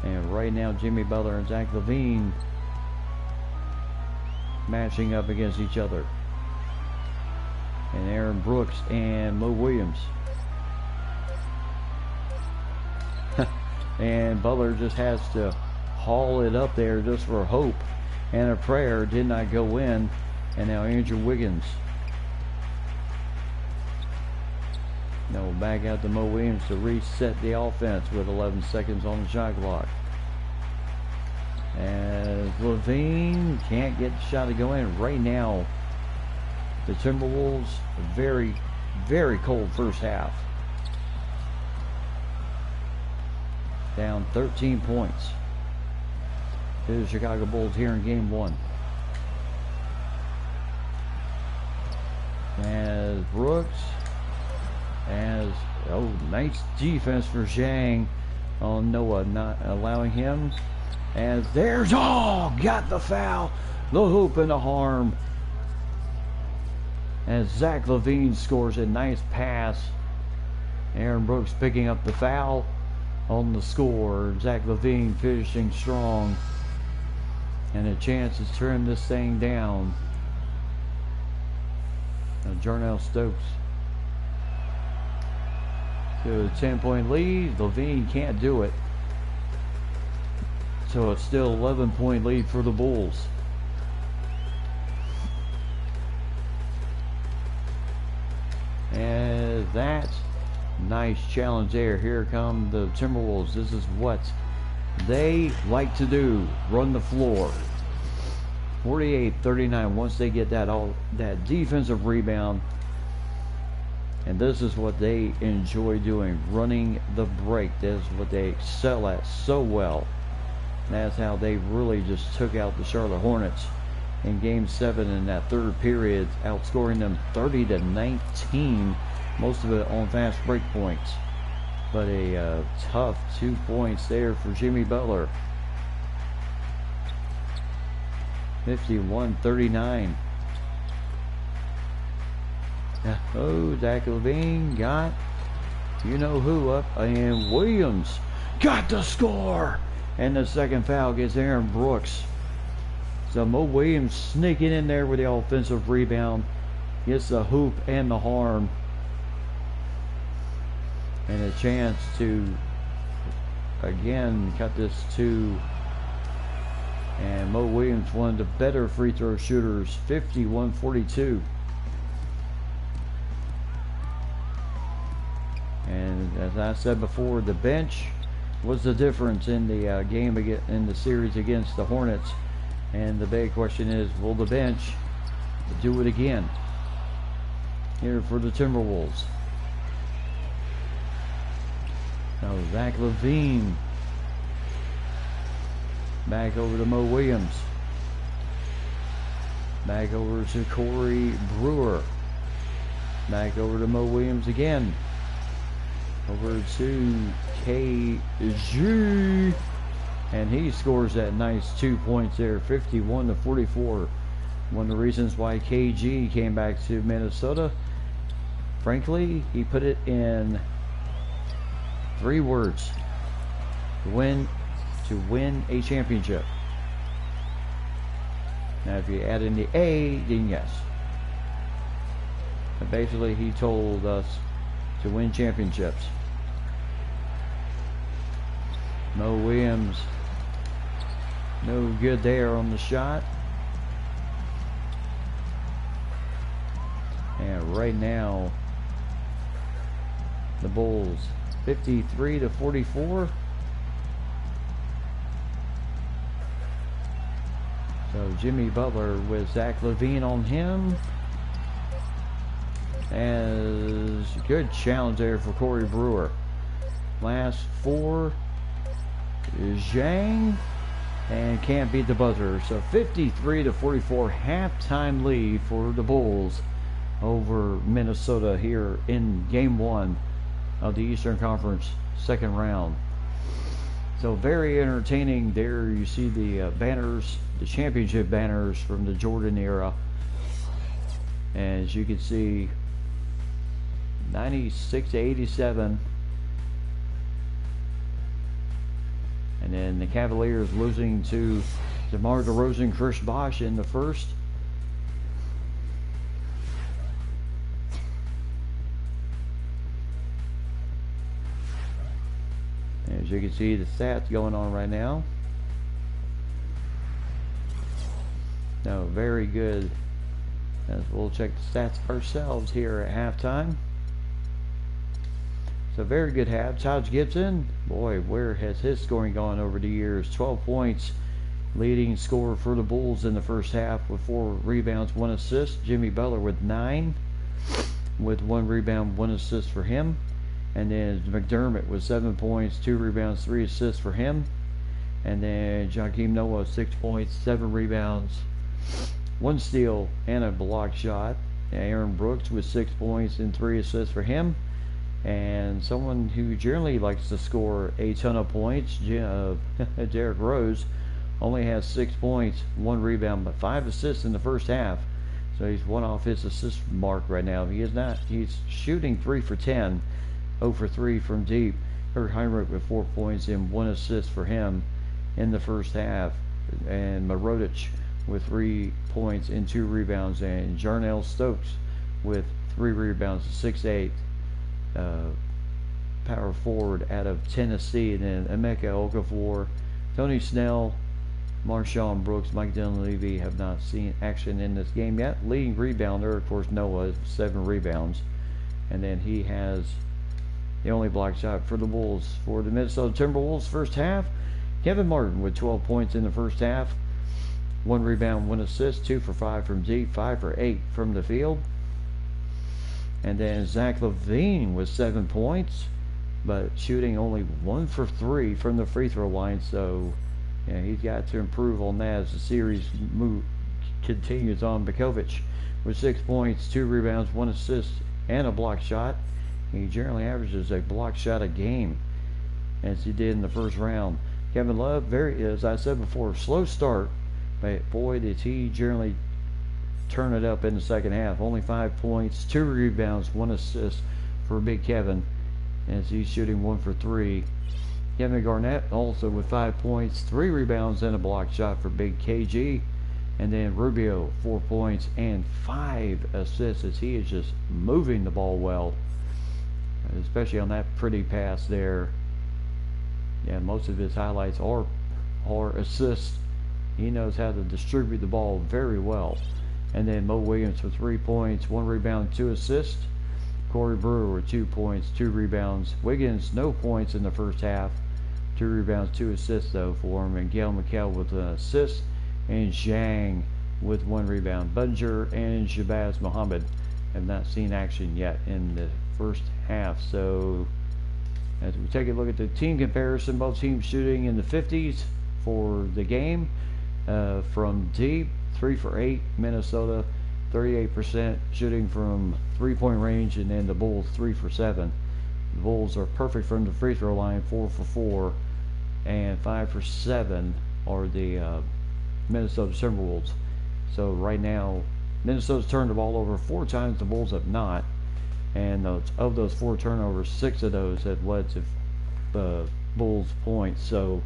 And right now Jimmy Butler and Zach LaVine matching up against each other, and Aaron Brooks and Mo Williams. And Butler just has to haul it up there just for hope and a prayer. Did not go in. And now Andrew Wiggins. Now we'll back out to Mo Williams to reset the offense with 11 seconds on the shot clock. As LaVine can't get the shot to go in. Right now, the Timberwolves, a very, very cold first half. Down 13 points to the Chicago Bulls here in game 1. As Brooks, nice defense for Zhang on Noah, not allowing him. As there's, got the foul, the hoop and the harm. As Zach LaVine scores a nice pass. Aaron Brooks picking up the foul on the score. Zach LaVine finishing strong. And a chance to turn this thing down. Jarnell Stokes to a 10-point lead. LaVine can't do it. So it's still 11-point lead for the Bulls. And that's nice challenge there. Here come the Timberwolves. This is what they like to do. Run the floor. 48-39 once they get that defensive rebound. And this is what they enjoy doing. Running the break. This is what they excel at so well. And that's how they really just took out the Charlotte Hornets in Game 7 in that third period, outscoring them 30-19, most of it on fast break points. But a tough 2 points there for Jimmy Butler. 51-39. Zach LaVine got you know who up, and Williams got the score. And the second foul gets Aaron Brooks. So Mo Williams sneaking in there with the offensive rebound. Gets the hoop and the harm. And a chance to, again, cut this to. And Mo Williams, one of the better free throw shooters, 51-42. And as I said before, the bench was the difference in the game in the series against the Hornets. And the big question is, will the bench do it again here for the Timberwolves? Now Zach LaVine back over to Mo Williams. Back over to Corey Brewer. Back over to Mo Williams again. Over to KG. And he scores that nice 2 points there, 51-44. One of the reasons why KG came back to Minnesota, frankly, he put it in 3 words: to win a championship. Now if you add in the A, then yes. But basically he told us to win championships. Mo Williams, no good there on the shot. And right now, the Bulls 53-44. So Jimmy Butler with Zach LaVine on him. As good challenge there for Corey Brewer. Last 4, Zhang, and can't beat the buzzer. So 53-44 halftime lead for the Bulls over Minnesota here in Game 1 of the Eastern Conference second round. So very entertaining there. You see the banners, the championship banners from the Jordan era. As you can see, 96-87. And then the Cavaliers losing to DeMar DeRozan, Chris Bosh in the first. As you can see, the stats going on right now. No, very good. As we'll check the stats ourselves here at halftime. So very good half. Taj Gibson, boy, where has his scoring gone over the years? 12 points, leading scorer for the Bulls in the first half with 4 rebounds, 1 assist. Jimmy Butler with 9, with 1 rebound, 1 assist for him. And then McDermott with 7 points, 2 rebounds, 3 assists for him. And then Joakim Noah, 6 points, 7 rebounds, 1 steal, and a block shot. Aaron Brooks with 6 points and 3 assists for him. And someone who generally likes to score a ton of points, Derrick Rose, only has 6 points, 1 rebound, but 5 assists in the first half. So he's one off his assist mark right now. He's shooting 3 for 10, 0 for 3 from deep. Kurt Heinrich with 4 points and 1 assist for him in the first half. And Mirotic with 3 points and 2 rebounds. And Jarnell Stokes with 3 rebounds, 6'8", power forward out of Tennessee. And then Emeka Okafor, Tony Snell, Marshawn Brooks, Mike Dunleavy have not seen action in this game yet. Leading rebounder, of course, Noah, 7 rebounds. And then he has the only block shot for the Bulls. For the Minnesota Timberwolves first half, Kevin Martin with 12 points in the first half. 1 rebound, 1 assist, 2 for 5 from deep, 5 for 8 from the field. And then Zach LaVine with 7 points, but shooting only 1 for 3 from the free throw line. So yeah, he's got to improve on that as the series continues on. Bekovic with 6 points, 2 rebounds, 1 assist, and a block shot. He generally averages a block shot a game, as he did in the first round. Kevin Love, as I said before, slow start, but boy, did he generally turn it up in the second half. Only 5 points, 2 rebounds, 1 assist for Big Kevin, as he's shooting 1 for 3. Kevin Garnett also with 5 points, 3 rebounds, and a block shot for Big KG. And then Rubio, 4 points and 5 assists, as he is just moving the ball well, especially on that pretty pass there. Yeah, most of his highlights are assists. He knows how to distribute the ball very well. And then Mo Williams with 3 points, 1 rebound, 2 assists. Corey Brewer with 2 points, 2 rebounds. Wiggins, no points in the first half. 2 rebounds, 2 assists though for him. And Gail McHale with an assist. And Zhang with 1 rebound. Budinger and Shabazz Muhammad have not seen action yet in the first half. So as we take a look at the team comparison, both teams shooting in the 50s for the game. From deep, 3 for 8, Minnesota, 38% shooting from 3-point range, and then the Bulls 3 for 7. The Bulls are perfect from the free throw line, 4 for 4, and 5 for 7 are the Minnesota Timberwolves. So right now, Minnesota's turned the ball over 4 times, the Bulls have not. And of those 4 turnovers, 6 of those have led to the Bulls points. So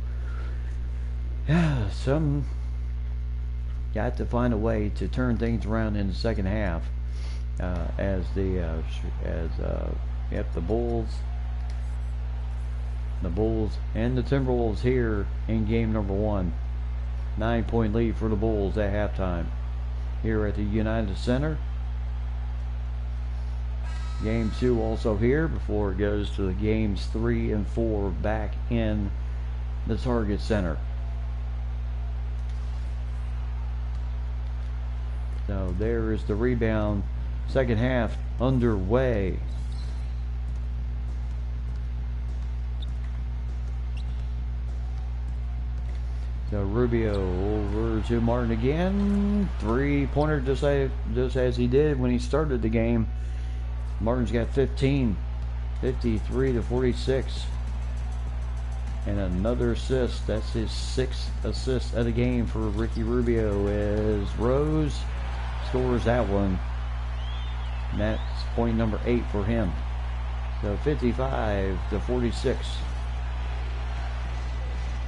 yeah, some got to find a way to turn things around in the second half, as the Bulls and the Timberwolves here in game number 1. 9-point lead for the Bulls at halftime here at the United Center. Game 2 also here before it goes to the games 3 and 4 back in the Target Center. So there is the rebound. Second half underway. So Rubio over to Martin again. 3-pointer just as he did when he started the game. Martin's got 15, 53-46. And another assist. That's his 6th assist of the game for Ricky Rubio, as Rose scores that one. And that's point number 8 for him. So 55-46.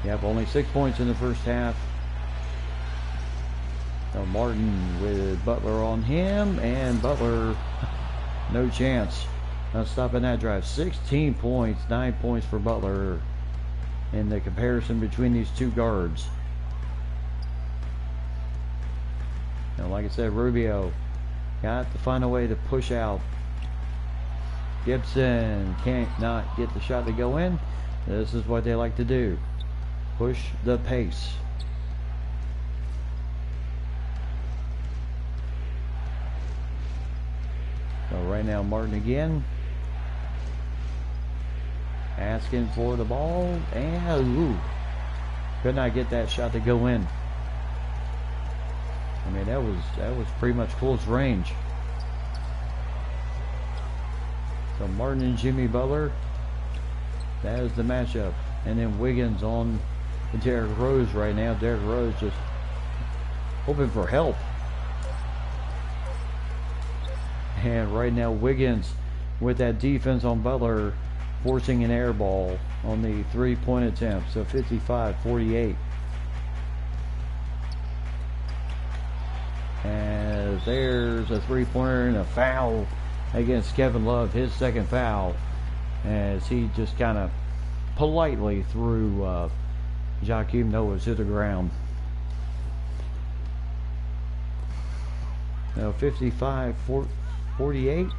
Yep, only 6 points in the first half. So Martin with Butler on him, and Butler, no chance. Not stopping that drive. 16 points, 9 points for Butler in the comparison between these two guards. Now, like I said, Rubio got to find a way to push out. Gibson can't not get the shot to go in. This is what they like to do. Push the pace. So right now Martin again, asking for the ball, and could not get that shot to go in. I mean, that was pretty much close range. So Martin and Jimmy Butler. That is the matchup. And then Wiggins on Derrick Rose right now. Derrick Rose just hoping for help. And right now Wiggins with that defense on Butler, forcing an air ball on the three-point attempt. So 55-48. As there's a three-pointer and a foul against Kevin Love, his second foul, as he just kind of politely threw Joakim Noah to the ground. Now 55-48.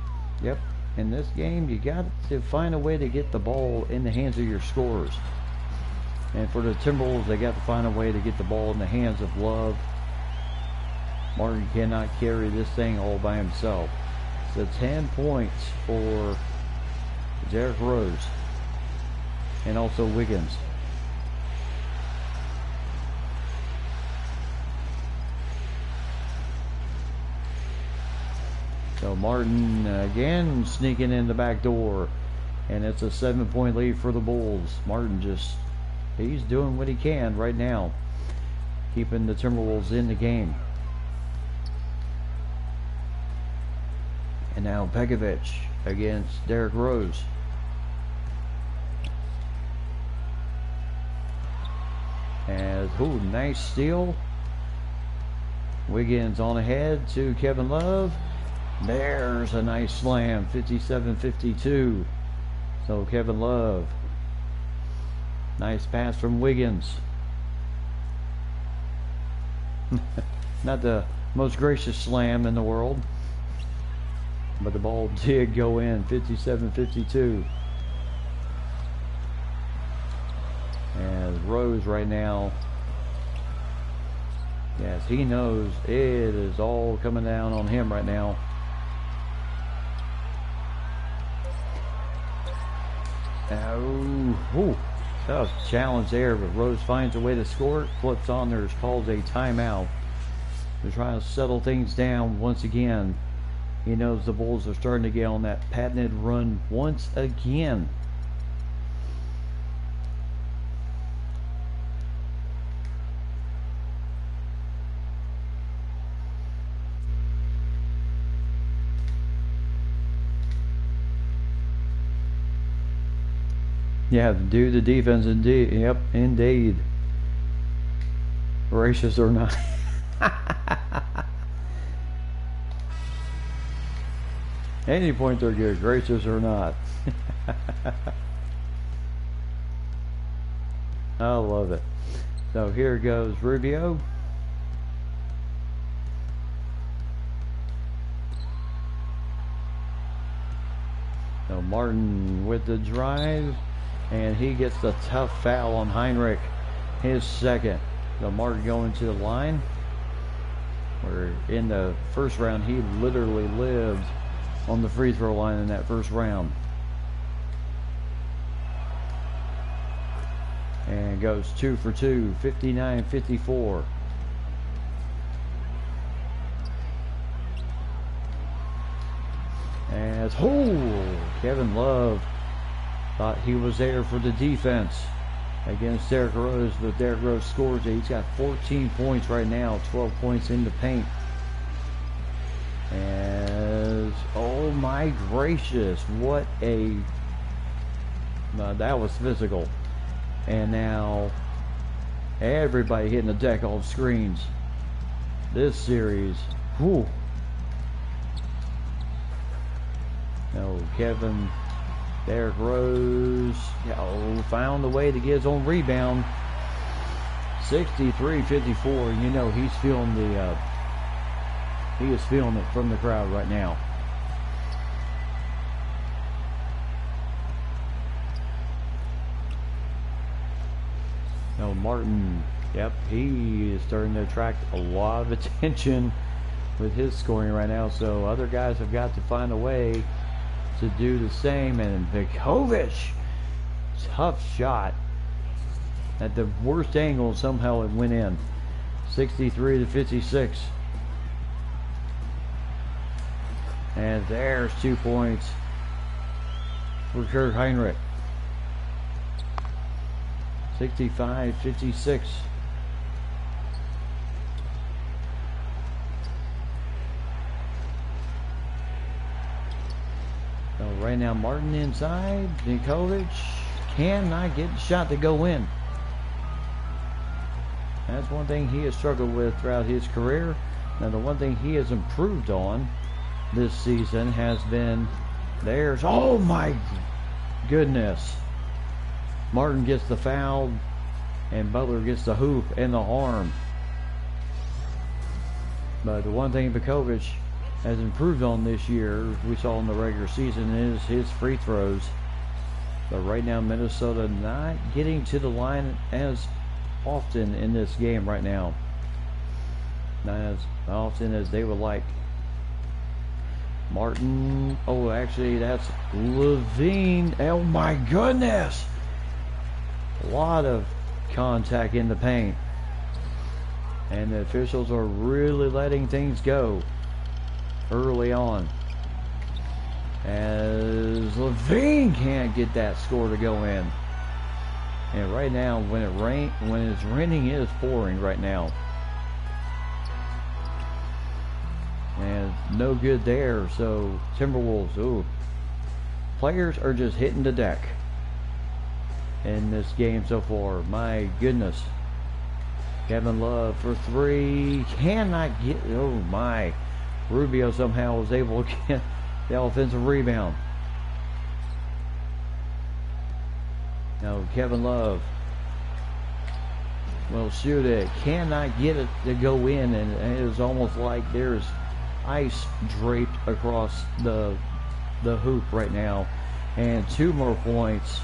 Yep. In this game, you got to find a way to get the ball in the hands of your scorers. And for the Timberwolves, they got to find a way to get the ball in the hands of Love. Martin cannot carry this thing all by himself. So 10 points for Derrick Rose and also Wiggins. So Martin again sneaking in the back door, and it's a 7-point lead for the Bulls. Martin he's doing what he can right now, keeping the Timberwolves in the game. And now Pekovic against Derrick Rose. As, nice steal. Wiggins on ahead to Kevin Love. There's a nice slam, 57-52. So Kevin Love. Nice pass from Wiggins. Not the most gracious slam in the world, but the ball did go in, 57-52. As Rose right now, yes, he knows it is all coming down on him right now. Oh, tough challenge there, but Rose finds a way to score it, flips on there, calls a timeout. They're trying to settle things down once again. He knows the Bulls are starting to get on that patented run once again. Yeah, do the defense indeed. Yep, indeed. Gracious or not. Any point they're good, gracious or not. I love it. So here goes Rubio. So Martin with the drive, and he gets the tough foul on Heinrich, his second. So Martin going to the line, where in the first round he literally lived on the free throw line in that first round. And goes 2 for 2, 59-54. As Kevin Love thought he was there for the defense against Derrick Rose, but Derrick Rose scores it. He's got 14 points right now, 12 points in the paint. As, oh my gracious, what a, that was physical. And now everybody hitting the deck on screens. This series, whew. No, Kevin, Derrick Rose, found a way to get his own rebound. 63-54. You know he's feeling the, he is feeling it from the crowd right now. No, Martin, yep, he is starting to attract a lot of attention with his scoring right now. So other guys have got to find a way to do the same. And Pekovic, tough shot at the worst angle, somehow it went in. 63-56. And there's 2 points for Kurt Heinrich. 65-56. So right now Martin inside. Nikovic cannot get the shot to go in. That's one thing he has struggled with throughout his career. Now the one thing he has improved on this season has been there's, oh my goodness. Martin gets the foul and Butler gets the hoop and the arm. But the one thing Vukovic has improved on this year, we saw in the regular season, is his free throws. But right now Minnesota not getting to the line as often in this game right now. Not as often as they would like. Martin, oh actually that's Levine. Oh my goodness. A lot of contact in the paint. And the officials are really letting things go early on. As Levine can't get that score to go in. And right now when it's raining, it is pouring right now. And no good there. So Timberwolves, ooh. Players are just hitting the deck in this game so far. My goodness. Kevin Love for three. Cannot get, oh my. Rubio somehow was able to get the offensive rebound. Now Kevin Love will shoot it. Cannot get it to go in, and it is almost like there's ice draped across the hoop right now. And 2 more points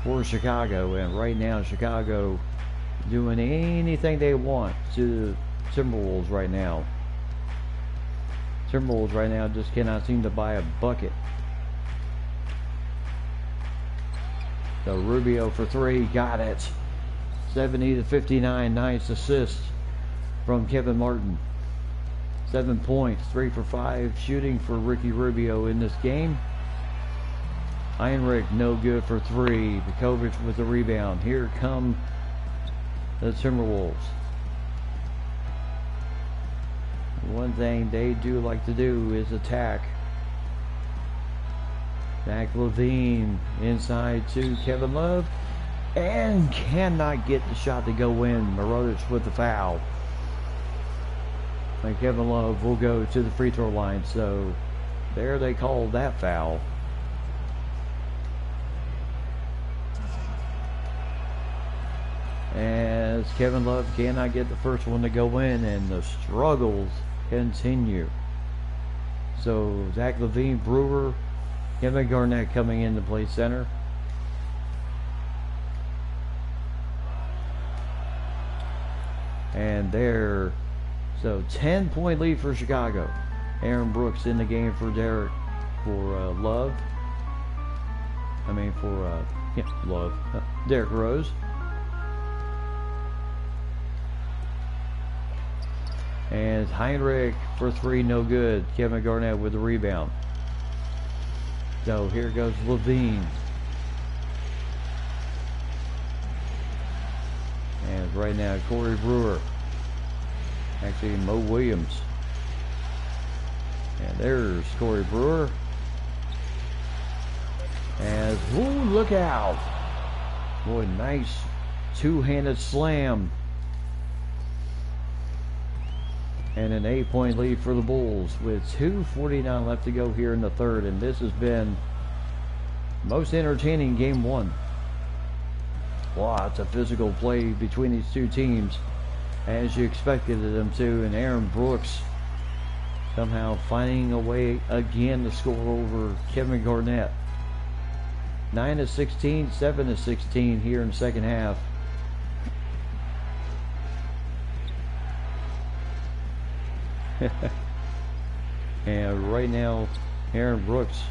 for Chicago. And right now Chicago doing anything they want to Timberwolves right now. Timberwolves right now just cannot seem to buy a bucket. So Rubio for three, got it. 70-59, nice assist from Kevin Martin. 7 points, 3 for 5 shooting for Ricky Rubio in this game. Heinrich no good for three. Vukovic with the rebound. Here come the Timberwolves. One thing they do like to do is attack. Zach Levine inside to Kevin Love and cannot get the shot to go in. Mirotic with the foul. And Kevin Love will go to the free throw line. So there they call that foul. As Kevin Love cannot get the first one to go in, and the struggles continue. So Zach Levine, Brewer, Kevin Garnett coming in to play center. And there, so 10-point lead for Chicago. Aaron Brooks in the game for Love. I mean for Love. Derrick Rose. And Heinrich for three, no good. Kevin Garnett with the rebound. So here goes Levine. And right now, Corey Brewer. Actually, Mo Williams. And there's Corey Brewer. As, ooh, look out. Boy, nice two-handed slam. And an 8-point lead for the Bulls with 2:49 left to go here in the third. And this has been most entertaining game one. Lots of physical play between these two teams, as you expected them to. And Aaron Brooks somehow finding a way again to score over Kevin Garnett. 9-16, 7-16 here in the second half. And right now, Aaron Brooks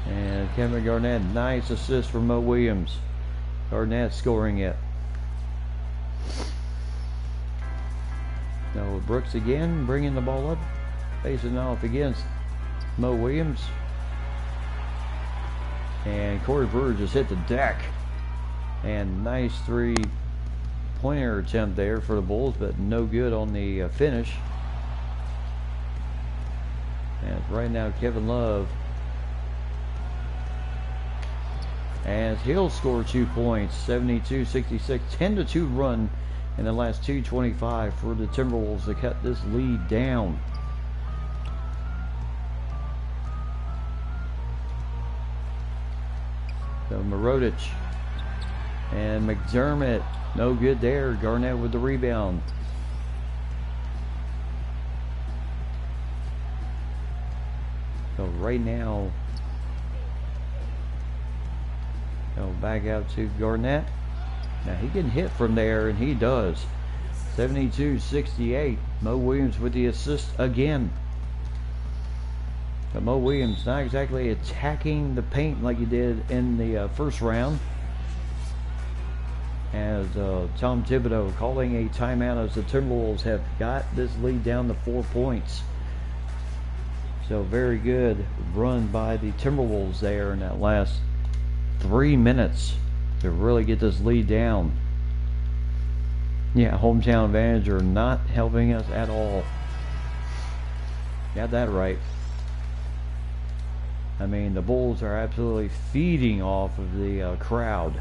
and Kevin Garnett, nice assist from Mo Williams. Garnett scoring it. Now Brooks again bringing the ball up. facing off against Mo Williams. And Corey Brewer just hit the deck. And nice three-pointer attempt there for the Bulls, but no good on the finish. And right now, Kevin Love, as he'll score 2 points, 72-66, 10-2 run in the last 2:25 for the Timberwolves to cut this lead down. So Mirotic and McDermott, no good there. Garnett with the rebound. So right now, back out to Garnett. Now he can hit from there, and he does. 72-68. Mo Williams with the assist again. But Mo Williams not exactly attacking the paint like he did in the first round. As Tom Thibodeau calling a timeout as the Timberwolves have got this lead down to 4 points. So very good run by the Timberwolves there in that last 3 minutes to really get this lead down. Yeah, hometown advantage are not helping us at all. Got that right. I mean, the Bulls are absolutely feeding off of the crowd.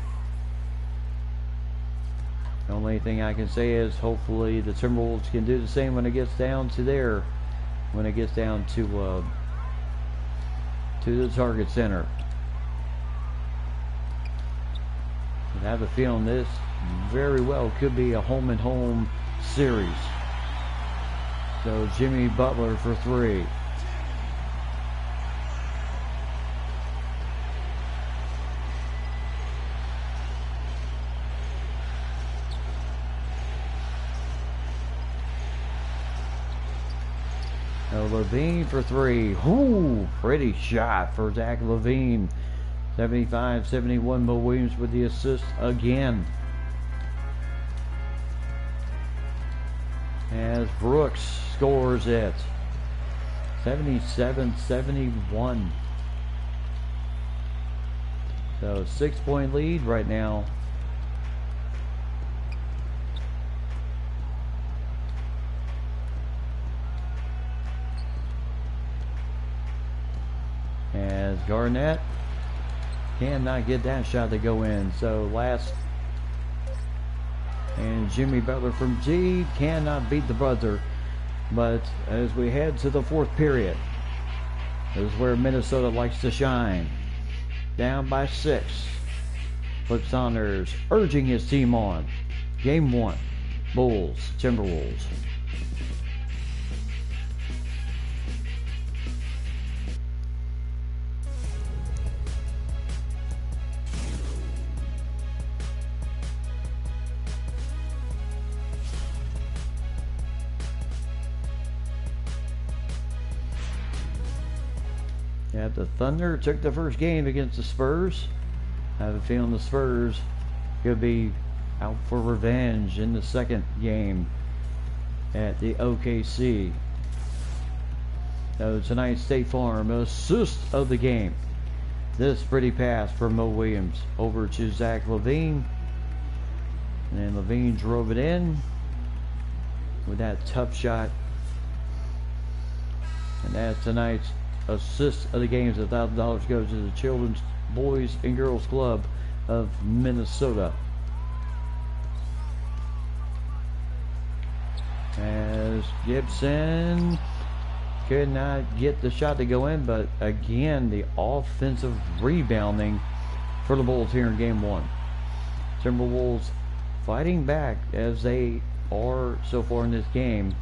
The only thing I can say is hopefully the Timberwolves can do the same when it gets down to to the Target Center. I have a feeling this very well could be a home and home series. So Jimmy Butler for three. LaVine for three. Ooh, pretty shot for Zach LaVine. 75-71. Mo Williams with the assist again. As Brooks scores it. 77-71. So 6-point lead right now. As Garnett cannot get that shot to go in. So last, and Jimmy Butler from G cannot beat the buzzer. But as we head to the fourth period, this is where Minnesota likes to shine. Down by 6. Flip Saunders urging his team on. Game 1, Bulls, Timberwolves. Yeah, the Thunder took the first game against the Spurs. I have a feeling the Spurs could be out for revenge in the second game at the OKC. So tonight, State Farm, assist of the game. This pretty pass for Mo Williams over to Zach LaVine. And LaVine drove it in with that tough shot. And that's tonight's assist of the games. $1,000 goes to the Children's Boys and Girls Club of Minnesota. As Gibson could not get the shot to go in, but again the offensive rebounding for the Bulls here in game 1. Timberwolves fighting back as they are so far in this game,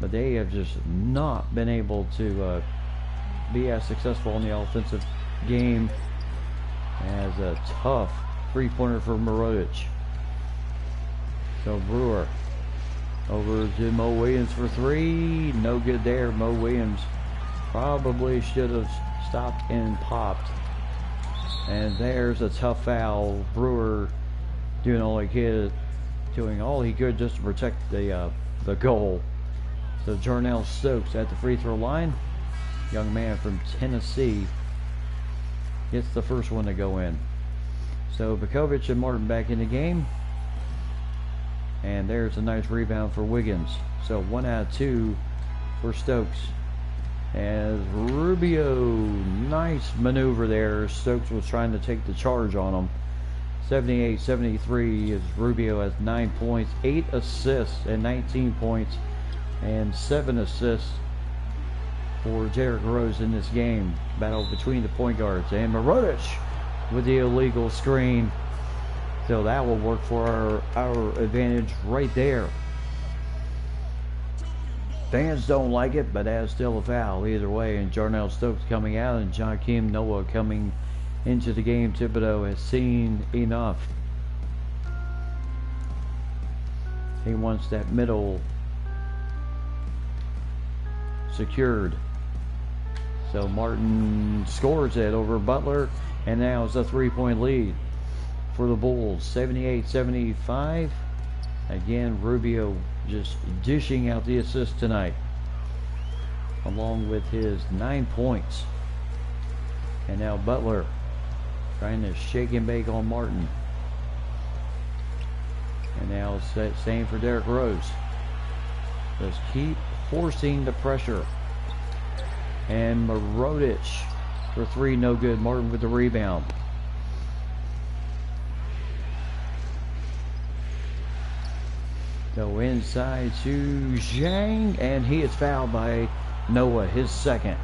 but they have just not been able to be as successful in the offensive game. As a tough three-pointer for Mirotic. So Brewer over to Mo Williams for three. No good there. Mo Williams probably should have stopped and popped. And there's a tough foul. Brewer doing all he could just to protect the goal. So Jarnell Stokes at the free throw line. Young man from Tennessee gets the first one to go in. So Bekovic and Martin back in the game. And there's a nice rebound for Wiggins. So 1 out of 2 for Stokes. As Rubio, nice maneuver there. Stokes was trying to take the charge on him. 78-73 as Rubio has 9 points, 8 assists, and 19 points, and 7 assists for Derrick Rose in this game. Battle between the point guards, and Mirotic with the illegal screen. So that will work for our advantage right there. Fans don't like it, but that's still a foul either way. And Jarnell Stokes coming out, and Joakim Noah coming into the game. Thibodeau has seen enough. He wants that middle secured. So Martin scores it over Butler, and now it's a 3-point lead for the Bulls. 78-75. Again, Rubio just dishing out the assist tonight, along with his 9 points. And now Butler trying to shake and bake on Martin. And now same for Derrick Rose. Just keep forcing the pressure. And Mirotic for 3, no good. Martin with the rebound. So inside to Zhang, and he is fouled by Noah, his second.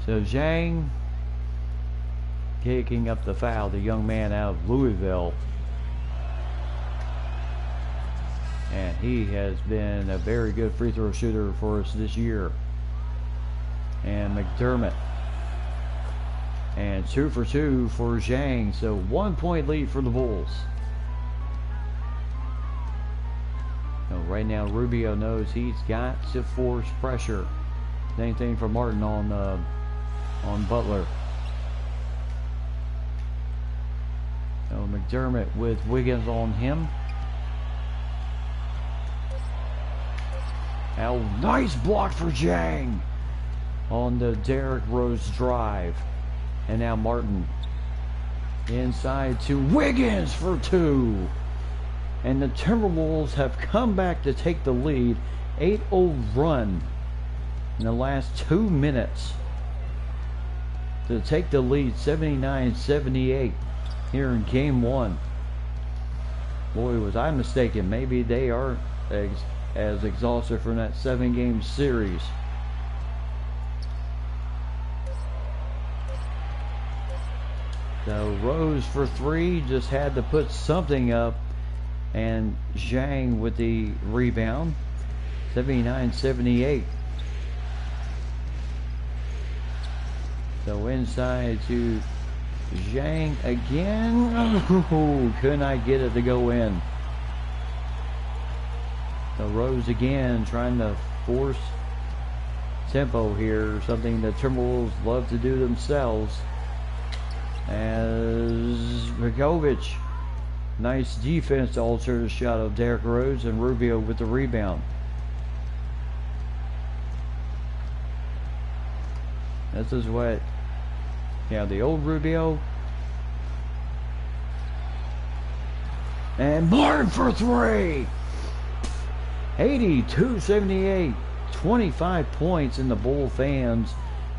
So Zhang kicking up the foul, the young man out of Louisville. And he has been a very good free throw shooter for us this year. And McDermott. And 2 for 2 for Zhang. So 1-point lead for the Bulls. So right now Rubio knows he's got to force pressure. Same thing for Martin on Butler. So McDermott with Wiggins on him. Now nice block for Zhang on the Derrick Rose drive. And now Martin inside to Wiggins for 2. And the Timberwolves have come back to take the lead. 8-0 run in the last 2 minutes to take the lead. 79-78 here in game 1. Boy, was I mistaken. Maybe they aren't as exhausted from that 7-game series. So Rose for 3, just had to put something up, and Zhang with the rebound. 79-78. So inside to Zhang again. Oh, could not get it to go in. So Rose again trying to force tempo here, something the Timberwolves love to do themselves. As Bekovic, nice defense to alter the shot of Derrick Rose, and Rubio with the rebound. This is what, the old Rubio. And Martin for 3. 82-78. 25 points, and the Bull fans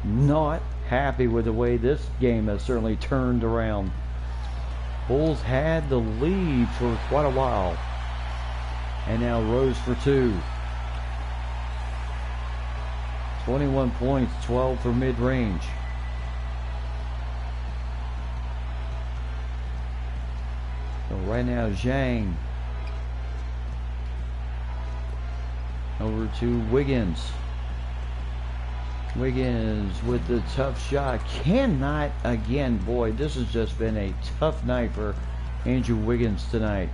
not happy with the way this game has certainly turned around. Bulls had the lead for quite a while. And now Rose for 2. 21 points, 12 for mid-range. So right now Zhang over to Wiggins. Wiggins with the tough shot. Cannot again. Boy, this has just been a tough night for Andrew Wiggins tonight.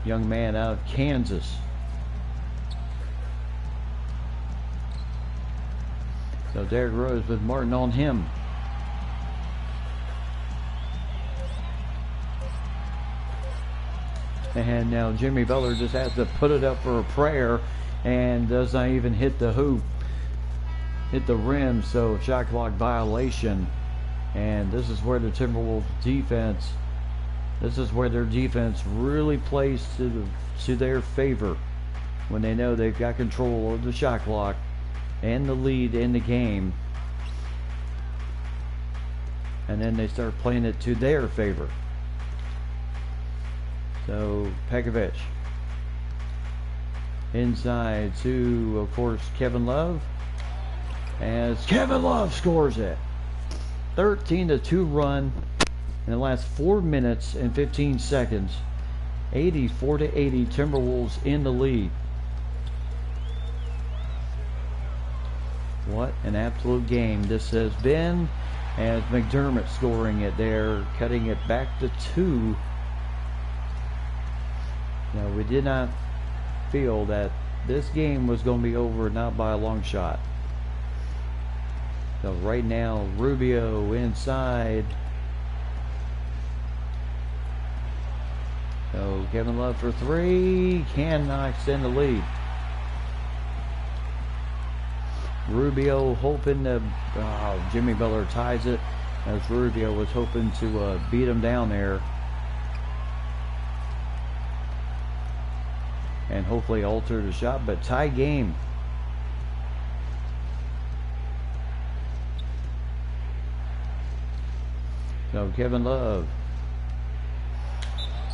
Young man out of Kansas. So Derrick Rose with Martin on him. And now Jimmy Butler just has to put it up for a prayer and does not even hit the hoop, hit the rim, so shot clock violation. And this is where the Timberwolves defense, this is where their defense really plays to their favor when they know they've got control of the shot clock and the lead in the game. And then they start playing it to their favor. So Pekovic inside to, of course, Kevin Love, as Kevin Love scores it. 13-2 run in the last 4 minutes and 15 seconds. 84-80, Timberwolves in the lead. What an absolute game this has been, as McDermott scoring it there, cutting it back to 2. Now, we did not feel that this game was going to be over, not by a long shot. So right now, Rubio inside. So Kevin Love for 3, cannot extend the lead. Rubio hoping to, Jimmy Butler ties it, as Rubio was hoping to beat him down there. And hopefully alter the shot, but tie game. So Kevin Love,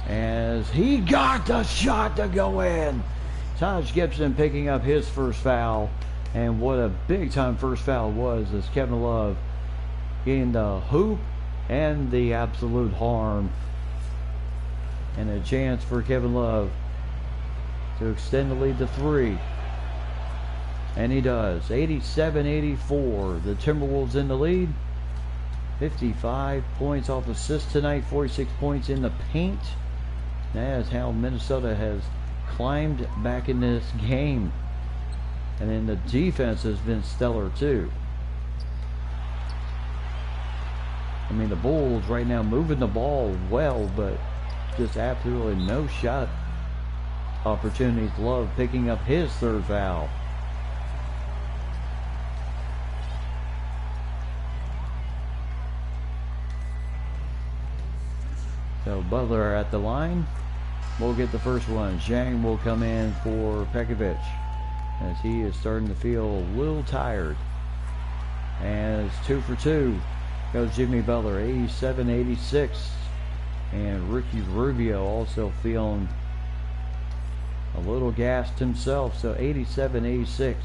as he got the shot to go in. Taj Gibson picking up his first foul, and what a big time first foul was, as Kevin Love getting the hoop and the absolute harm, and a chance for Kevin Love to extend the lead to 3. And he does. 87-84. The Timberwolves in the lead. 55 points off assists tonight. 46 points in the paint. That's how Minnesota has climbed back in this game. And then the defense has been stellar too. I mean, the Bulls right now moving the ball well, but just absolutely no shot opportunities. Love picking up his 3rd foul. So Butler at the line will get the first one. Zhang will come in for Pekovic, as he is starting to feel a little tired. As 2 for 2 goes Jimmy Butler, 87-86. And Ricky Rubio also feeling a little gassed himself, so 87-86.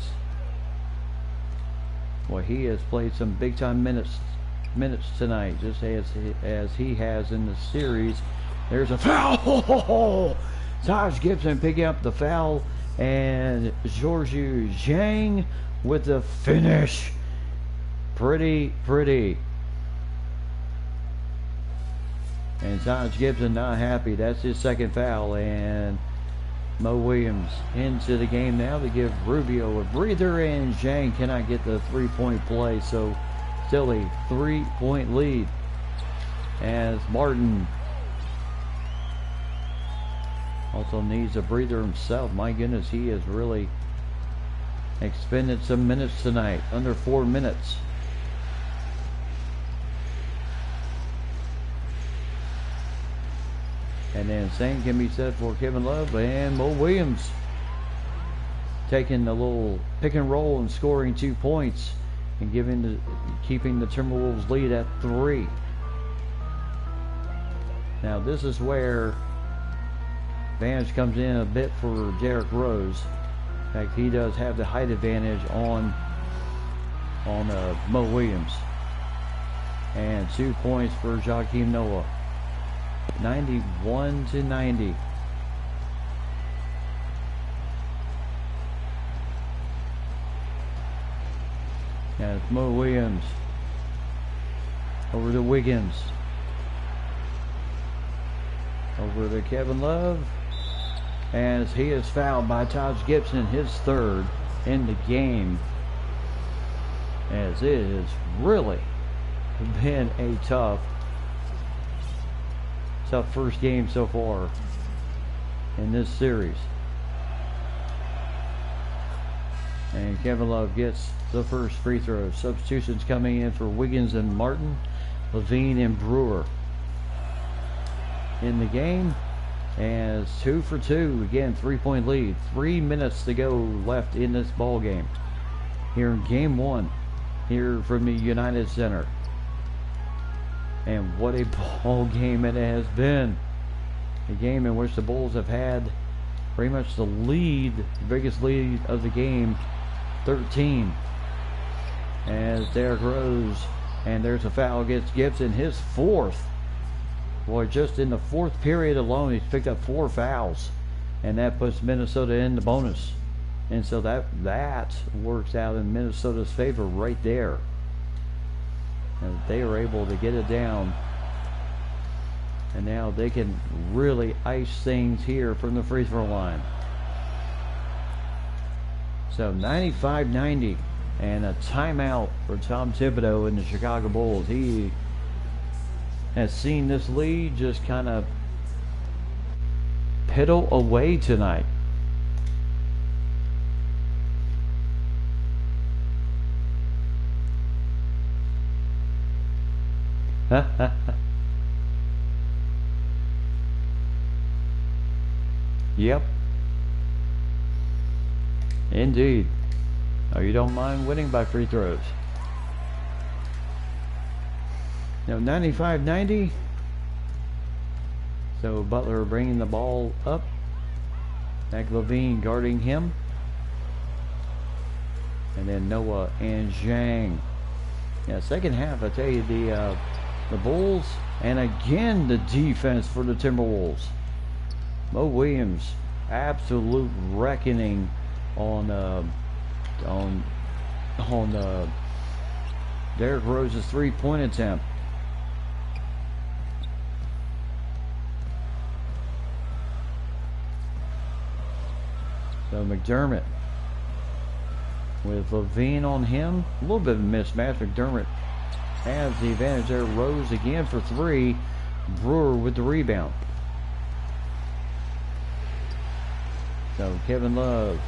Well, he has played some big time minutes tonight, just as he has in the series. There's a foul. Taj Gibson picking up the foul, and Georgiou Zhang with the finish. Pretty. And Taj Gibson not happy. That's his 2nd foul, and Mo Williams into the game now to give Rubio a breather, and Zhang cannot get the 3-point play, so still a 3-point lead, as Martin also needs a breather himself. My goodness, he has really expended some minutes tonight, under 4 minutes. And then same can be said for Kevin Love and Mo Williams, taking a little pick and roll and scoring 2 points and keeping the Timberwolves lead at 3. Now this is where advantage comes in a bit for Derrick Rose. In fact, he does have the height advantage on Mo Williams. And 2 points for Joakim Noah. 91-90. As Mo Williams over to Wiggins, over to Kevin Love, as he is fouled by Taj Gibson, his 3rd in the game, as it has really been a tough first game so far. in this series. And Kevin Love gets the first free throw. Substitutions coming in for Wiggins and Martin, Levine and Brewer in the game. As 2 for 2, again 3-point lead. 3 minutes to go left in this ball game. Here in game 1, here from the United Center. And what a ball game it has been. A game in which the Bulls have had pretty much the lead, the biggest lead of the game, 13. As Derrick Rose, and there's a foul against Gibson, his 4th. Boy, just in the 4th period alone, he's picked up 4 fouls, and that puts Minnesota in the bonus. And so that works out in Minnesota's favor right there. And they are able to get it down, and now they can really ice things here from the free throw line. So 95-90, and a timeout for Tom Thibodeau and the Chicago Bulls. He has seen this lead just kind of piddle away tonight. Yep. Indeed. Oh, you don't mind winning by free throws. Now 95-90. So Butler bringing the ball up. Zach Levine guarding him. And then Noah and Zhang. Yeah, second half, I tell you, the Bulls, and again the defense for the Timberwolves. Mo Williams, absolute reckoning on Derrick Rose's 3-point attempt. So McDermott with Levine on him. A little bit of a mismatch. McDermott has the advantage there. Rose again for 3. Brewer with the rebound. So Kevin Love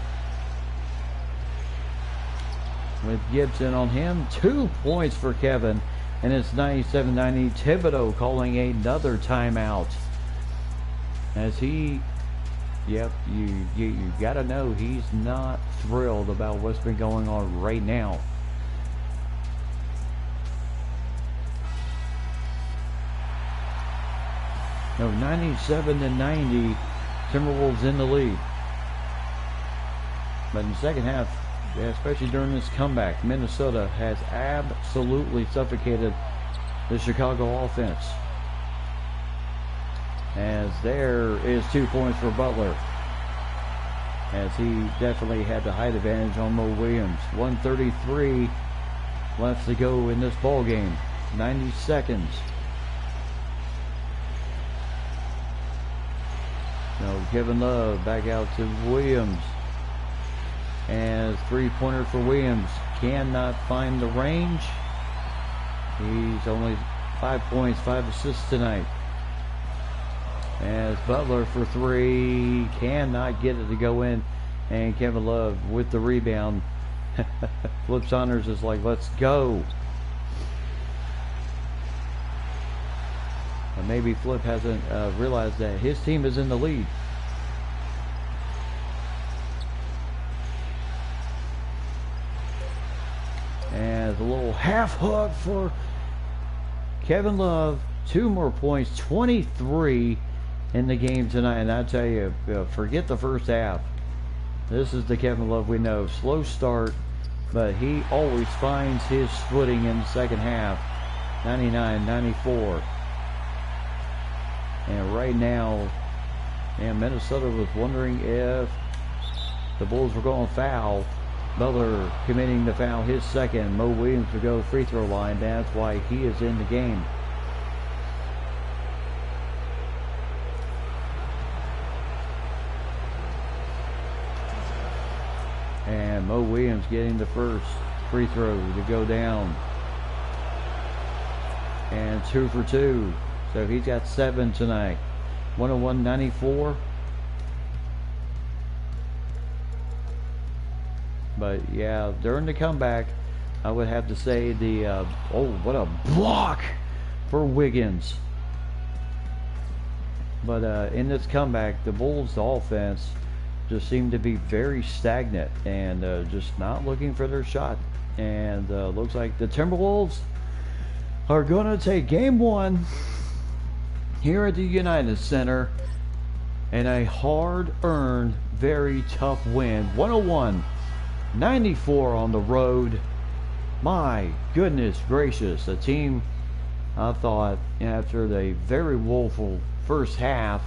with Gibson on him. 2 points for Kevin. And it's 97-90. Thibodeau calling another timeout. As he... Yep, you got to know he's not thrilled about what's been going on right now. No, 97-90, Timberwolves in the lead. But in the second half, especially during this comeback, Minnesota has absolutely suffocated the Chicago offense. As there is 2 points for Butler, as he definitely had the height advantage on Mo Williams. 1:33 left to go in this ball game. 90 seconds. No, Kevin Love back out to Williams, as 3-pointer for Williams cannot find the range. He's only 5 points, 5 assists tonight. As Butler for 3 cannot get it to go in, and Kevin Love with the rebound. Flip Saunders is like, let's go. And maybe Flip hasn't realized that his team is in the lead. As a little half hook for Kevin Love. 2 more points, 23 in the game tonight. And I tell you, forget the first half. This is the Kevin Love we know. Slow start, but he always finds his footing in the second half. 99-94. And right now, Minnesota was wondering if the Bulls were going to foul. Butler committing the foul, his second. Mo Williams would go free throw line. That's why he is in the game. And Mo Williams getting the first free throw to go down. And 2 for 2. So he's got 7 tonight. 101-94. But yeah, during the comeback, I would have to say the oh, what a block for Wiggins. But in this comeback, the Bulls' offense just seemed to be very stagnant and just not looking for their shot. And looks like the Timberwolves are going to take game one here at the United Center in a hard-earned, very tough win. 101-94 on the road. My goodness gracious, a team I thought after the very woeful first half,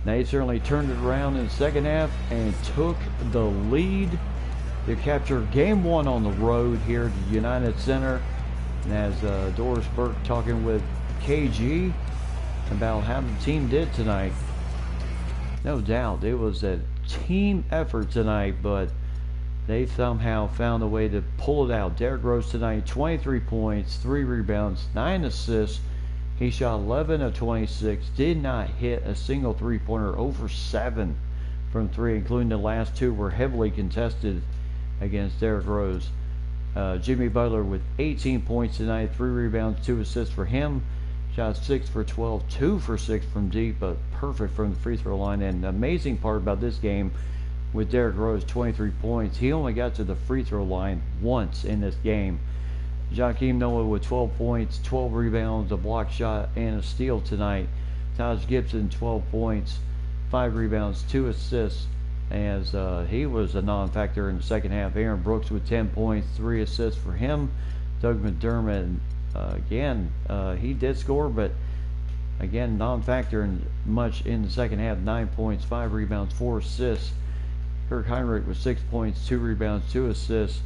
they certainly turned it around in the second half and took the lead to capture game one on the road here at the United Center. And as Doris Burke talking with KG about how the team did tonight, no doubt it was a team effort tonight, but they somehow found a way to pull it out. Derrick Rose tonight, 23 points, 3 rebounds, 9 assists. He shot 11 of 26, did not hit a single three-pointer, over 7 from 3, including the last 2 were heavily contested against Derrick Rose. Jimmy Butler with 18 points tonight, 3 rebounds, 2 assists for him. Shot 6 for 12, 2 for 6 from deep, but perfect from the free throw line. And the amazing part about this game, with Derrick Rose, 23 points, he only got to the free throw line once in this game. Joakim Noah with 12 points, 12 rebounds, a block shot, and a steal tonight. Taj Gibson, 12 points, 5 rebounds, 2 assists, as he was a non-factor in the second half. Aaron Brooks with 10 points, 3 assists for him. Doug McDermott, again, he did score, but again, non-factor much in the second half. 9 points, 5 rebounds, 4 assists. Kirk Heinrich with 6 points, 2 rebounds, 2 assists.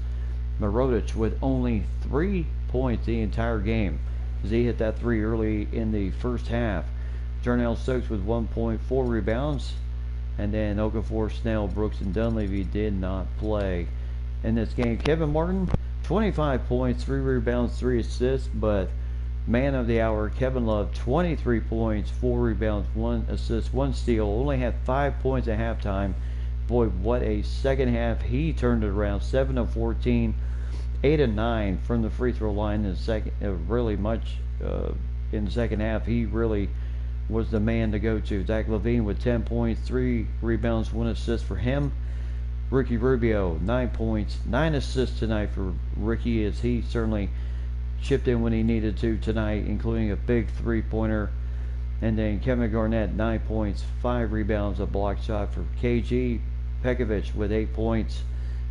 Mirotic with only 3 points the entire game, as he hit that 3 early in the first half. Jarnell Stokes with 1 point, 4 rebounds. And then Okafor, Snell, Brooks, and Dunleavy did not play in this game. Kevin Martin, 25 points, 3 rebounds, 3 assists. But man of the hour, Kevin Love, 23 points, 4 rebounds, 1 assist, 1 steal. Only had 5 points at halftime. Boy, what a second half. He turned it around. 7 of 14, 8 of 9 from the free throw line in the second. Really much in the second half. He really was the man to go to. Zach LaVine with 10 points, 3 rebounds, 1 assist for him. Ricky Rubio, 9 points, 9 assists tonight for Ricky, as he certainly chipped in when he needed to tonight, including a big 3-pointer. And then Kevin Garnett, 9 points, 5 rebounds, a block shot for KG. Pekovic with 8 points,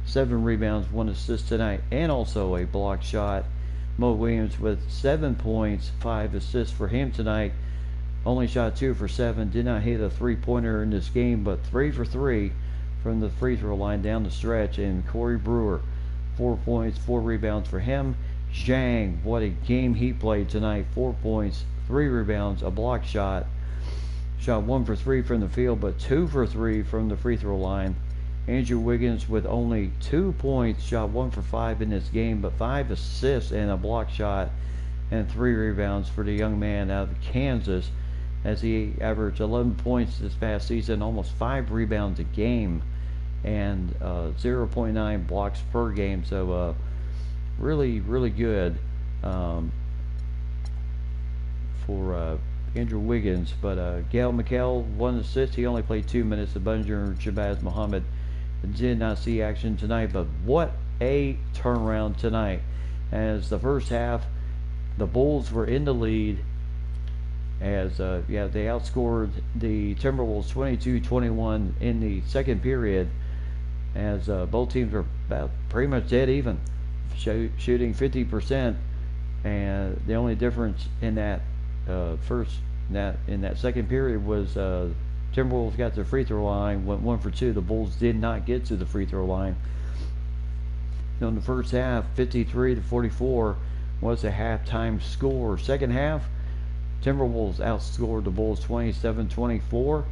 7 rebounds, 1 assist tonight, and also a block shot. Mo Williams with 7 points, 5 assists for him tonight. Only shot 2 for 7, did not hit a 3-pointer in this game, but 3 for 3 from the free throw line down the stretch. And Corey Brewer, 4 points, 4 rebounds for him. Zhang, what a game he played tonight. 4 points, 3 rebounds, a block shot. Shot 1 for 3 from the field, but 2 for 3 from the free throw line. Andrew Wiggins with only 2 points, shot 1 for 5 in this game, but 5 assists and a block shot, and 3 rebounds for the young man out of Kansas, as he averaged 11 points this past season, almost 5 rebounds a game, and 0.9 blocks per game. So really, really good for Andrew Wiggins. But Gail McHale, 1 assist. He only played 2 minutes. The Bunjer Shabazz Muhammad did not see action tonight, but what a turnaround tonight, as the first half the Bulls were in the lead, as they outscored the Timberwolves 22-21 in the second period, as both teams were about pretty much dead even, shooting 50%, and the only difference in that in that second period was Timberwolves got to the free throw line, went 1 for 2. The Bulls did not get to the free throw line. In the first half, 53-44 was the halftime score. Second half, Timberwolves outscored the Bulls 27-24,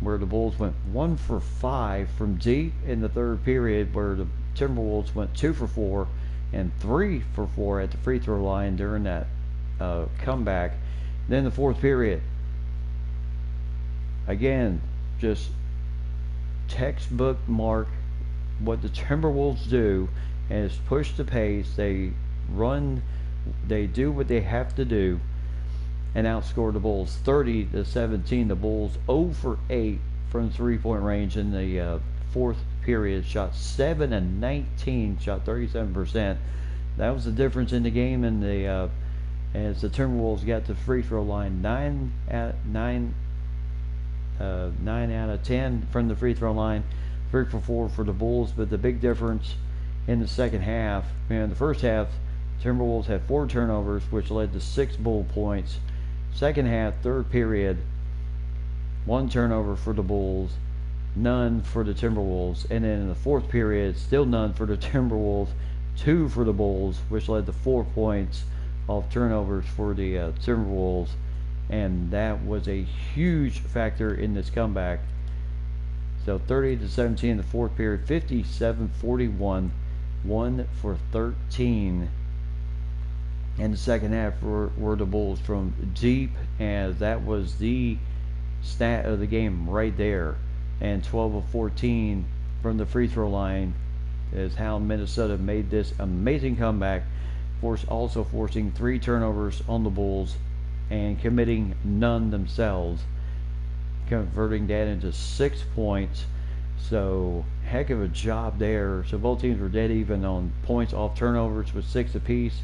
where the Bulls went 1 for 5 from deep in the third period, where the Timberwolves went 2 for 4 and 3 for 4 at the free throw line during that comeback. Then the fourth period, again, just textbook Mark what the Timberwolves do is push the pace. They run, they do what they have to do, and outscore the Bulls 30-17. The Bulls 0 for 8 from 3-point range in the fourth period. Shot 7 and 19, shot 37%. That was the difference in the game. And the as the Timberwolves got to free throw line 9 out of 10 from the free throw line, 3 for 4 for the Bulls. But the big difference in the second half, in the first half, Timberwolves had 4 turnovers, which led to 6 Bull points. Second half, third period, 1 turnover for the Bulls, none for the Timberwolves. And then in the fourth period, still none for the Timberwolves, 2 for the Bulls, which led to 4 points off turnovers for the Timberwolves. And that was a huge factor in this comeback. So 30-17 in the fourth period, 57-41, 1 for 13. In the second half were the Bulls from deep, as that was the stat of the game right there. And 12 of 14 from the free throw line is how Minnesota made this amazing comeback, also forcing 3 turnovers on the Bulls and committing none themselves, converting that into 6 points. So heck of a job there. So both teams were dead even on points off turnovers with 6 apiece.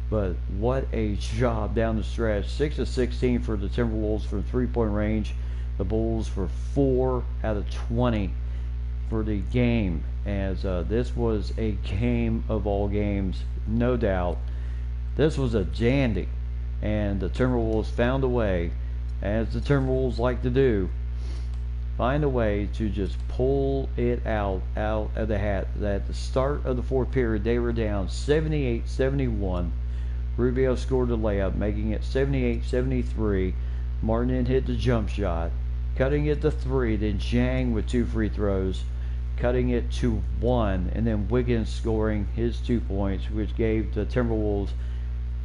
But what a job down the stretch. 6 of 16 for the Timberwolves from 3-point range. The Bulls for 4 out of 20 for the game. As this was a game of all games, no doubt. This was a dandy. And the Timberwolves found a way, as the Timberwolves like to do, find a way to just pull it out of the hat. At the start of the fourth period, they were down 78-71. Rubio scored a layup, making it 78-73. Martin hit the jump shot, cutting it to 3. Then Jang with 2 free throws, cutting it to 1. And then Wiggins scoring his 2 points, which gave the Timberwolves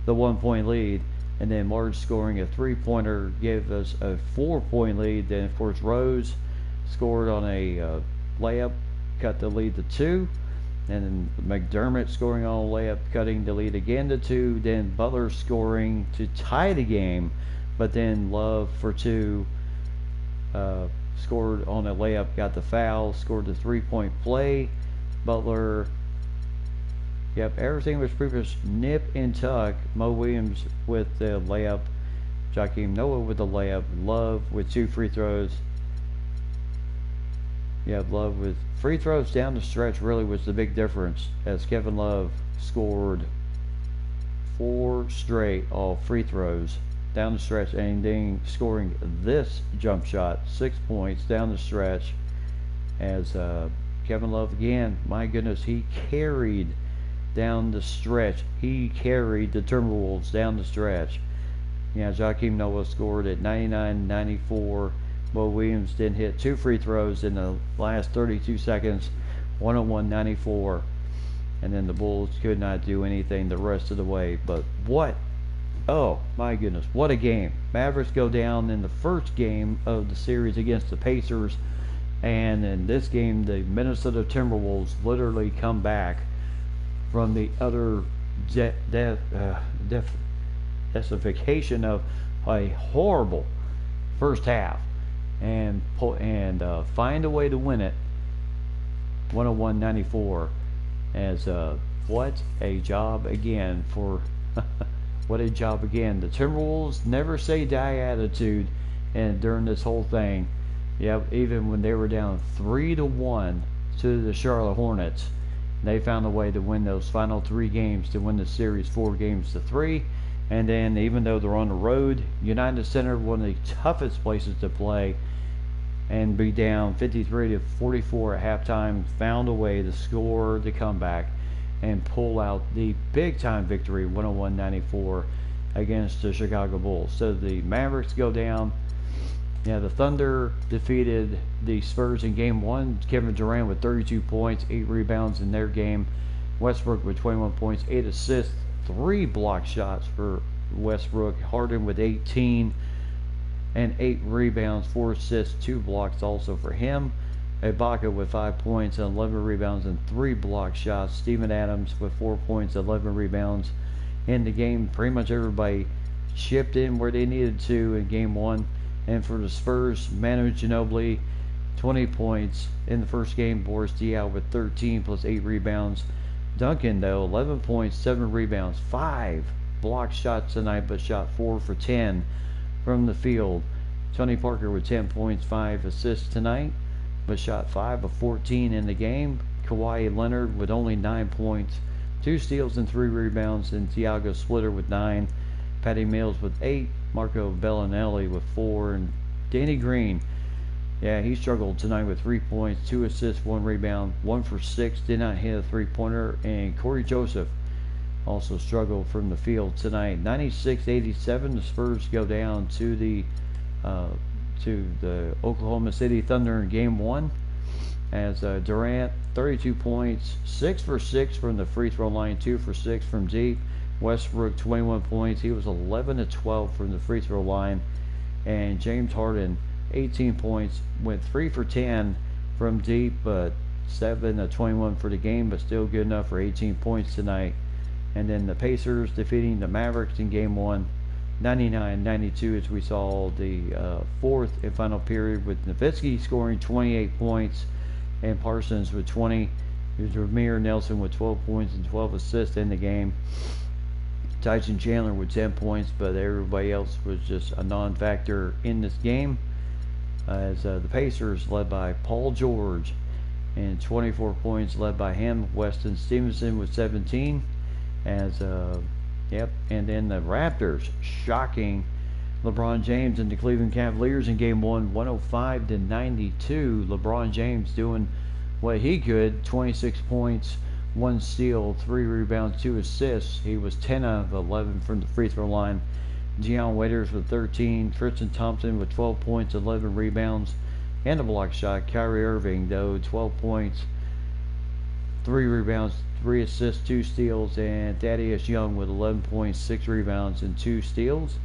the 1-point lead. And then Martin scoring a 3-pointer gave us a 4-point lead. Then, of course, Rose scored on a layup, cut the lead to 2. And then McDermott scoring on a layup, cutting the lead again to 2. Then Butler scoring to tie the game. But then Love for 2 scored on a layup, got the foul, scored the 3-point play. Butler, everything was pretty much nip and tuck. Mo Williams with the layup, Joakim Noah with the layup, Love with 2 free throws. Love with free throws down the stretch really was the big difference, as Kevin Love scored 4 straight off free throws down the stretch, and then scoring this jump shot, 6 points down the stretch, as Kevin Love again, my goodness, he carried down the stretch. He carried the Timberwolves down the stretch. Joakim Noah scored at 99-94. Mo Williams did hit 2 free throws in the last 32 seconds, 101-94. And then the Bulls could not do anything the rest of the way. But oh my goodness, what a game. Mavericks go down in the first game of the series against the Pacers. And in this game, the Minnesota Timberwolves literally come back from the utter decification of a horrible first half, and find a way to win it 101-94. As what a job again for what a job again. The Timberwolves never say die attitude, and during this whole thing, even when they were down 3-1 to the Charlotte Hornets, they found a way to win those final 3 games, to win the series 4-3. And then, even though they're on the road, United Center, one of the toughest places to play, and be down 53-44 at halftime, found a way to score the comeback and pull out the big-time victory, 101-94, against the Chicago Bulls. So the Mavericks go down. The Thunder defeated the Spurs in Game 1. Kevin Durant with 32 points, 8 rebounds in their game. Westbrook with 21 points, 8 assists, 3 block shots for Westbrook. Harden with 18 and 8 rebounds, 4 assists, 2 blocks also for him. Ibaka with 5 points and 11 rebounds and 3 block shots. Steven Adams with 4 points, 11 rebounds in the game. Pretty much everybody chipped in where they needed to in game one. And for the Spurs, Manu Ginobili, 20 points in the first game. Boris Diaw with 13 plus 8 rebounds. Duncan, though, 11 points, 7 rebounds, 5 block shots tonight, but shot 4 for 10 from the field. Tony Parker with 10 points, 5 assists tonight, but shot 5 of 14 in the game. Kawhi Leonard with only 9 points, 2 steals and 3 rebounds, and Thiago Splitter with 9. Patty Mills with 8, Marco Bellinelli with 4, and Danny Green, yeah, he struggled tonight with 3 points, 2 assists, 1 rebound, 1 for 6, did not hit a three-pointer, and Corey Joseph also struggled from the field tonight. 96-87, the Spurs go down to the Oklahoma City Thunder in game one, as Durant, 32 points, 6 for 6 from the free throw line, 2 for 6 from deep. Westbrook, 21 points, he was 11 of 12 from the free throw line, and James Harden, 18 points, went 3 for 10 from deep, but 7 of 21 for the game, but still good enough for 18 points tonight. And then the Pacers defeating the Mavericks in game one, 99-92, as we saw the fourth and final period, with Nowitzki scoring 28 points and Parsons with 20. There's Ramir Nelson with 12 points and 12 assists in the game. Tyson Chandler with 10 points, but everybody else was just a non-factor in this game, as the Pacers led by Paul George and 24 points, led by him. Weston Stevenson with 17, as and then the Raptors shocking LeBron James and the Cleveland Cavaliers in game one, 105-92. LeBron James doing what he could, 26 points, 1 steal, 3 rebounds, 2 assists. He was 10 out of 11 from the free throw line. Deion Waiters with 13. Tristan Thompson with 12 points, 11 rebounds, and a block shot. Kyrie Irving, though, 12 points, 3 rebounds, 3 assists, 2 steals. And Thaddeus Young with 11 points, 6 rebounds, and 2 steals.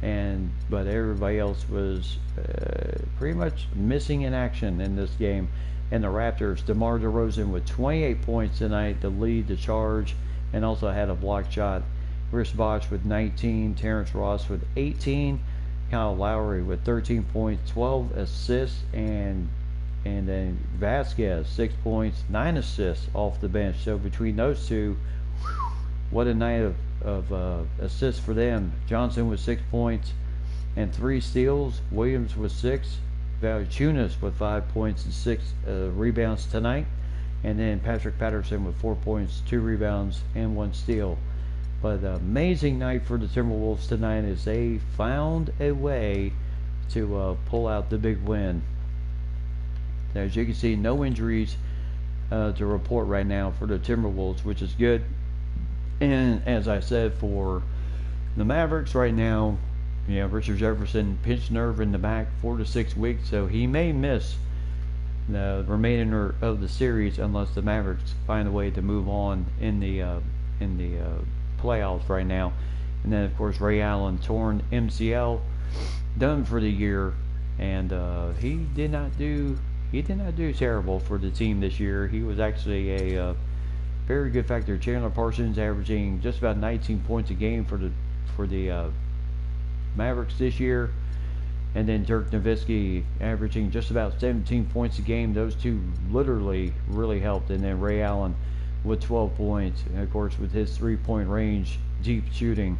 But everybody else was pretty much missing in action in this game. And the Raptors, DeMar DeRozan with 28 points tonight to lead the charge, and also had a block shot. Chris Bosh with 19, Terrence Ross with 18, Kyle Lowry with 13 points, 12 assists, and then Vasquez, 6 points, 9 assists off the bench. So between those two, what a night of assists for them. Johnson with 6 points and 3 steals. Williams with 6. Valanciunas with 5 points and 6 rebounds tonight. And then Patrick Patterson with 4 points, 2 rebounds, and 1 steal. But amazing night for the Timberwolves tonight, as they found a way to pull out the big win. As you can see, no injuries to report right now for the Timberwolves, which is good. And as I said, for the Mavericks right now, Richard Jefferson pinched nerve in the back, 4 to 6 weeks, so he may miss the remainder of the series unless the Mavericks find a way to move on in the playoffs right now. And then of course Ray Allen, torn MCL, done for the year, and he did not do terrible for the team this year. He was actually a very good factor. Chandler Parsons averaging just about 19 points a game for the Mavericks this year, and then Dirk Nowitzki averaging just about 17 points a game. Those two literally really helped. And then Ray Allen with 12 points, and of course with his 3-point range, deep shooting.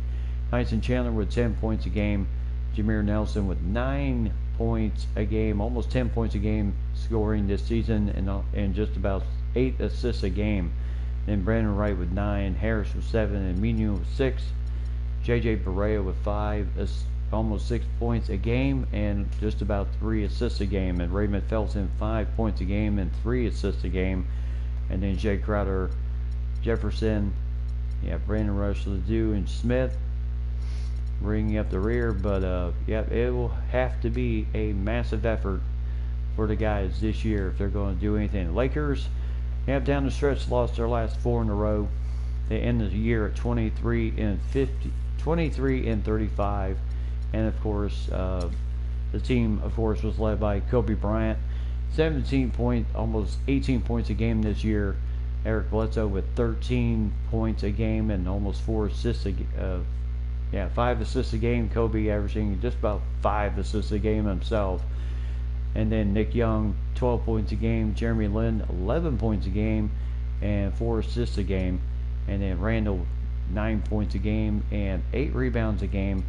Tyson Chandler with 10 points a game. Jameer Nelson with 9 points a game, almost 10 points a game scoring this season, and just about 8 assists a game. And Brandon Wright with 9, Harris with 7, and Minu with 6. JJ Barea with 5, almost 6 points a game, and just about 3 assists a game. And Raymond Felton, 5 points a game and 3 assists a game. And then Jay Crowder, Jefferson, Brandon Rush, Ledoux, and Smith bringing up the rear. But it will have to be a massive effort for the guys this year if they're going to do anything. Lakers have down the stretch lost their last 4 in a row. They ended the year at 23-35, and of course the team, of course, was led by Kobe Bryant 17 points, almost 18 points a game this year. Eric Bledsoe with 13 points a game and almost 4 assists 5 assists a game. Kobe averaging just about 5 assists a game himself. And then Nick Young, 12 points a game. Jeremy Lin, 11 points a game and 4 assists a game. And then Randall, 9 points a game and 8 rebounds a game.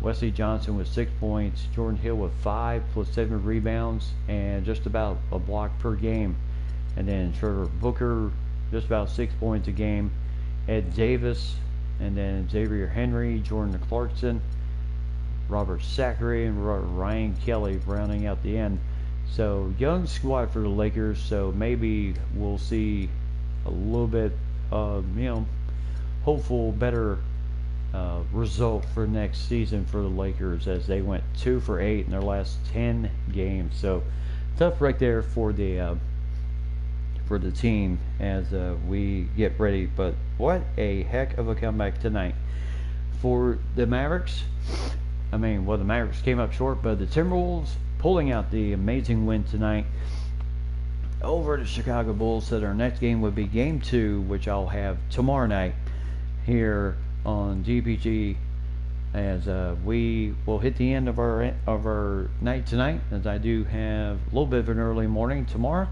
Wesley Johnson with 6 points. Jordan Hill with 5 plus 7 rebounds and just about a block per game. And then Trevor Booker, just about 6 points a game. Ed Davis, and then Xavier Henry, Jordan Clarkson, Robert Zachary, and Ryan Kelly rounding out the end. So young squad for the Lakers. So maybe we'll see a little bit, hopeful better result for next season for the Lakers, as they went 2 for 8 in their last 10 games. So tough right there for the team as we get ready. But what a heck of a comeback tonight for the Mavericks. The Mavericks came up short, but the Timberwolves pulling out the amazing win tonight over the Chicago Bulls. So our next game would be Game 2, which I'll have tomorrow night here on DPG, as we will hit the end of our night tonight, as I do have a little bit of an early morning tomorrow.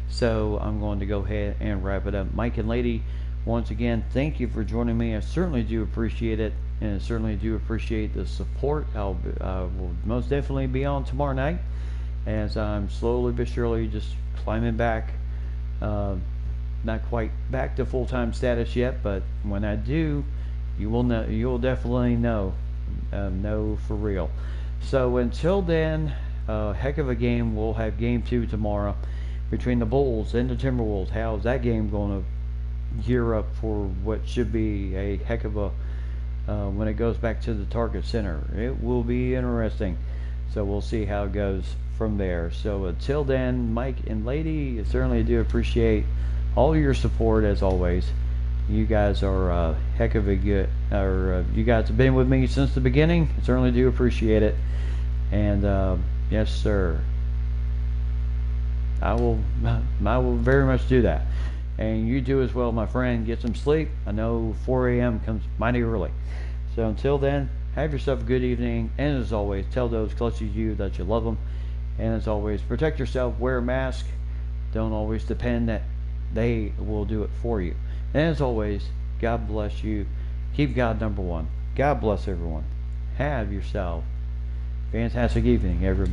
So I'm going to go ahead and wrap it up. Mike and Lady, once again, thank you for joining me. I certainly do appreciate it, and I certainly do appreciate the support. I will most definitely be on tomorrow night, as I'm slowly but surely just climbing back. Not quite back to full-time status yet, but when I do, you will know. You'll definitely know for real. So until then, heck of a game. We'll have Game 2 tomorrow between the Bulls and the Timberwolves. How's that game going to gear up for what should be a heck of a when it goes back to the Target Center? It will be interesting. So we'll see how it goes from there. So until then, Mike and Lady, I certainly do appreciate all your support as always. You guys are a heck of a good, you guys have been with me since the beginning. I certainly do appreciate it. And yes, sir, I will very much do that. And you do as well, my friend. Get some sleep. I know 4 a.m. comes mighty early. So until then, have yourself a good evening. And as always, tell those closest to you that you love them. And as always, protect yourself. Wear a mask. Don't always depend that they will do it for you. And as always, God bless you. Keep God number one. God bless everyone. Have yourself a fantastic evening, everybody.